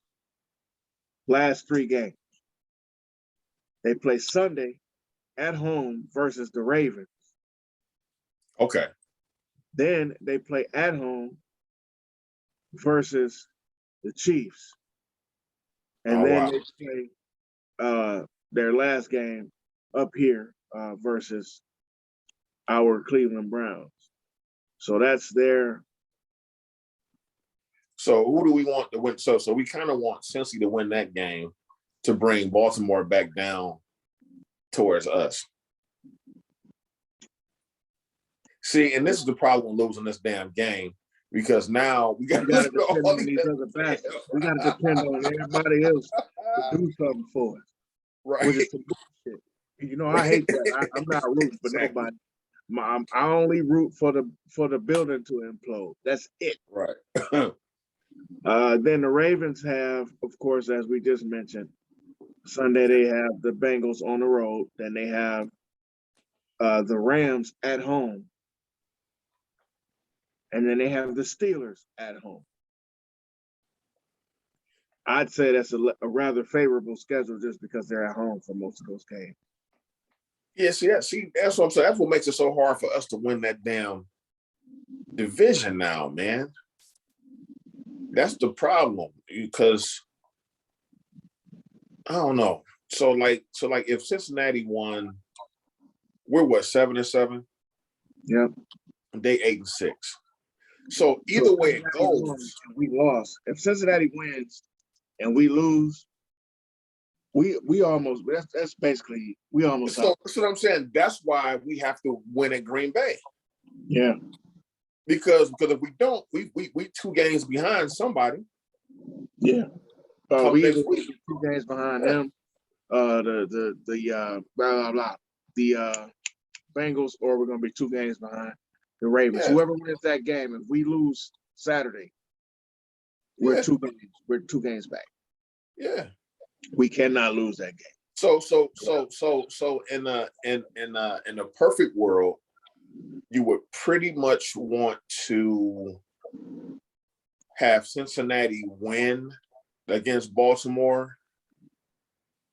last 3 games. They play Sunday at home versus the Ravens. Okay. Then they play at home versus the Chiefs. And Oh, then wow. they play their last game up here versus our Cleveland Browns. So that's their. So who do we want to win? So we kind of want Cincy to win that game to bring Baltimore back down towards us. See, and this is the problem with losing this damn game, because now we got to depend on these other bastards. We got to depend on everybody else to do something for us. Right. Which is some bullshit. You know, I hate that. I'm not rooting for nobody. I only root for the building to implode. That's it. Right. Then the Ravens have, of course, as we just mentioned, Sunday they have the Bengals on the road. Then they have the Rams at home. And then they have the Steelers at home. I'd say that's a rather favorable schedule just because they're at home for most of those games. Yeah, see, that's what I'm saying. That's what makes it so hard for us to win that damn division now, man. That's the problem, because I don't know. So like if Cincinnati won, we're what, 7-7? Yep. They 8-6. So either way it goes, we lost. If Cincinnati wins and we lose, we almost that's basically we almost. So that's what I'm saying. That's why we have to win at Green Bay. Yeah. Because if we don't, we 2 games behind somebody. Yeah. Come We next either week. 2 games behind them, the blah blah blah, the Bengals, or we're gonna be 2 games behind the Ravens. Yeah. Whoever wins that game, if we lose Saturday, we're 2 games back. Yeah. We cannot lose that game. So in a perfect world, you would pretty much want to have Cincinnati win against Baltimore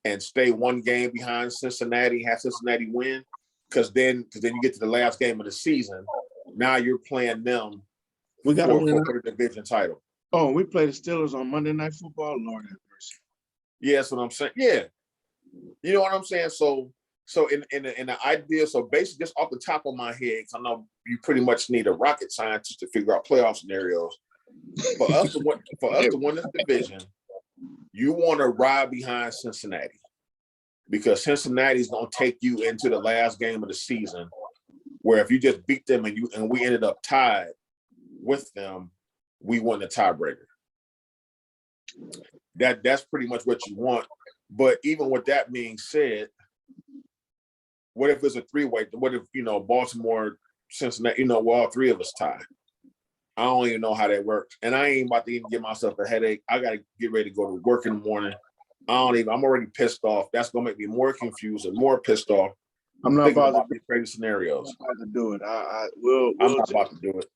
and stay 1 game behind Cincinnati, have Cincinnati win, because then you get to the last game of the season. Now you're playing them We got to win for the division title. Oh, we play the Steelers on Monday Night Football. Lord have mercy. Yeah, that's what I'm saying. Yeah, you know what I'm saying. So in the idea, so basically, just off the top of my head, because I know you pretty much need a rocket scientist to figure out playoff scenarios. For us to win this division, you want to ride behind Cincinnati, because Cincinnati's gonna take you into the last game of the season, where if you just beat them and we ended up tied with them, we won the tiebreaker. That's pretty much what you want. But even with that being said, what if it's a 3-way? What if, Baltimore, Cincinnati, all 3 of us tie? I don't even know how that works. And I ain't about to even give myself a headache. I got to get ready to go to work in the morning. I'm already pissed off. That's going to make me more confused and more pissed off. I'm not about to these crazy scenarios. I'm about to do it. I'm not about to do it.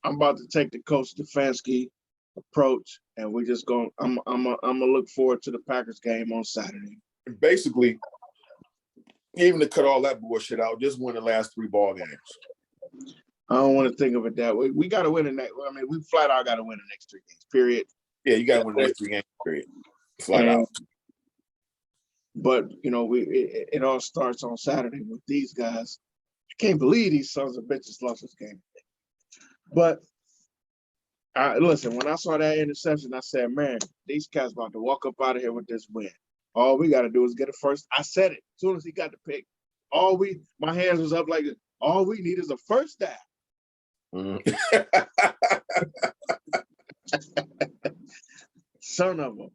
I'm about to take the Coach Stefanski approach, and we just going. I'm gonna look forward to the Packers game on Saturday. Basically, even to cut all that bullshit out, just win the last 3 ball games. I don't want to think of it that way. We got to win the next. I mean, we flat out got to win the next 3 games. Period. Yeah, you got to win the next 3 games. Period. Flat out. But it all starts on Saturday with these guys. I can't believe these sons of bitches lost this game. But listen, when I saw that interception, I said, man, these cats about to walk up out of here with this win. All we got to do is get it first. I said it as soon as he got the pick. My hands was up like this. All we need is a first down. Son of them.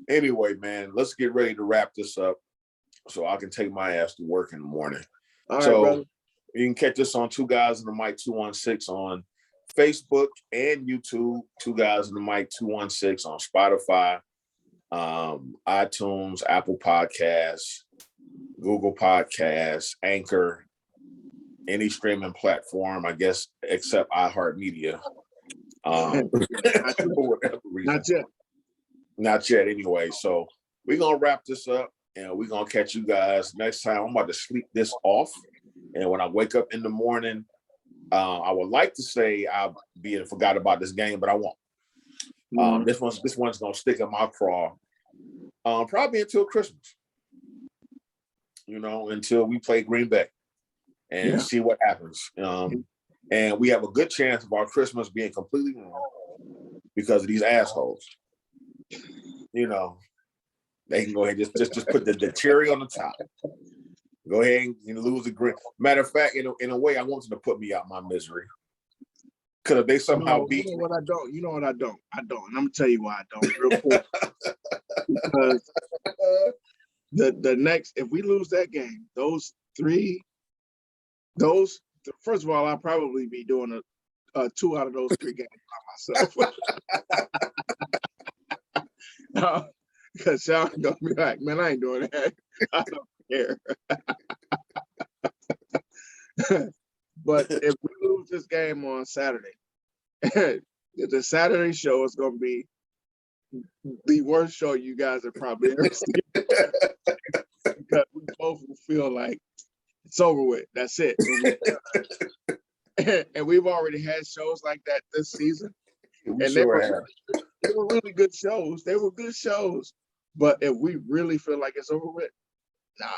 Anyway, man, let's get ready to wrap this up so I can take my ass to work in the morning. All right, brother. You can catch us on 2 Guys in the Mic 216 on Facebook and YouTube, 2 Guys in the Mic 216 on Spotify, iTunes, Apple Podcasts, Google Podcasts, Anchor, any streaming platform, I guess, except iHeartMedia. Not yet. For whatever reason. Not yet. Not yet, anyway. So we're gonna wrap this up, and we're gonna catch you guys next time. I'm about to sleep this off, and when I wake up in the morning, I would like to say I'll be and forgot about this game, but I won't. This one's gonna stick in my craw, probably until Christmas. Until we play Green Bay and see what happens. And we have a good chance of our Christmas being completely wrong because of these assholes. They can go ahead and just put the cherry on the top. Go ahead and lose the green. Matter of fact, in a way, I want them to put me out my misery. Because if they somehow beat me. What I don't. You know what I don't. I don't. And I'm gonna tell you why I don't real quick. Because the next, if we lose that game, first of all, I'll probably be doing a 2 out of those 3 games by myself. Because Sean gonna be like, man, I ain't doing that. I don't care. But if we lose this game on Saturday, the Saturday show is gonna be the worst show you guys have probably ever seen. Because we both will feel like it's over with. That's it. And we've already had shows like that this season. And they were really good shows. They were good shows. But if we really feel like it's over with, nah.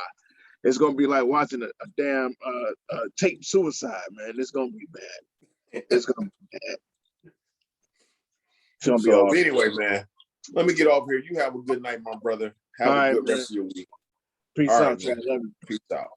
It's gonna be like watching a damn tape suicide, man. It's gonna be bad. It's gonna be bad. It's gonna be awesome. Anyway, man, let me get off here. You have a good night, my brother. Have a good rest of your week. Peace out, man. Love you. Peace out.